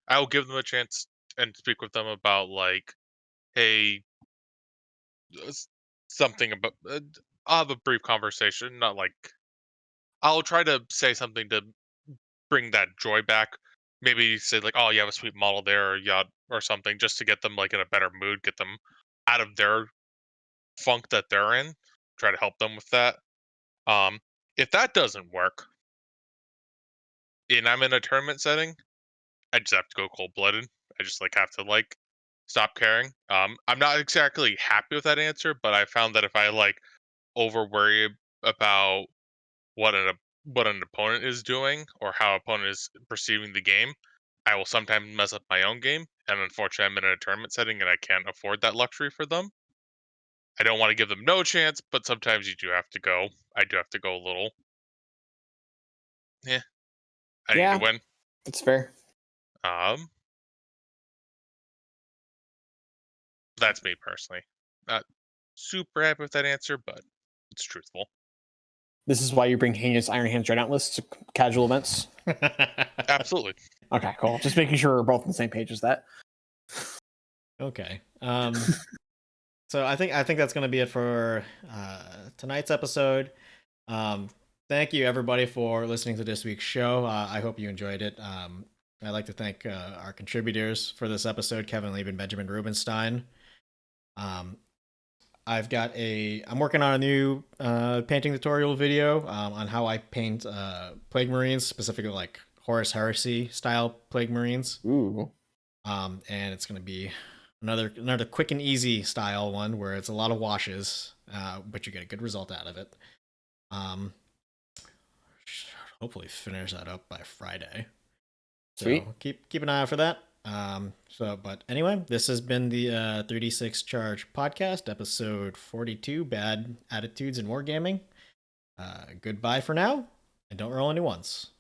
I will give them a chance and speak with them about like, hey, something about. I'll have a brief conversation, not like I'll try to say something to bring that joy back. Maybe say like, "Oh, you have a sweet model there," or yeah, or something, just to get them like in a better mood, get them out of their funk that they're in. Try to help them with that. Um, if that doesn't work, and I'm in a tournament setting, I just have to go cold blooded. I just like have to like stop caring. I'm not exactly happy with that answer, but I found that if I like over worry about what an opponent is doing or how opponent is perceiving the game, I will sometimes mess up my own game. And unfortunately, I'm in a tournament setting and I can't afford that luxury for them. I don't want to give them no chance, but sometimes you do have to go. I do have to go a little. Yeah, I need to win. That's fair. That's me personally. Not super happy with that answer, but it's truthful. This is why you bring heinous Iron Hands Dreadnought lists to casual events? Absolutely. Okay, cool. Just making sure we're both on the same page as that. Okay. So I think that's going to be it for tonight's episode. Thank you everybody for listening to this week's show. I hope you enjoyed it. I'd like to thank our contributors for this episode, Kevin Lieb and Benjamin Rubenstein. I'm working on a new painting tutorial video on how I paint Plague Marines, specifically like Horus Heresy style Plague Marines. Ooh. And it's going to be another quick and easy style one where it's a lot of washes, but you get a good result out of it. Hopefully finish that up by Friday. Sweet. So keep an eye out for that. But anyway, this has been the 3D6 Charge podcast, episode 42, Bad Attitudes in Wargaming. Goodbye for now, and don't roll any ones.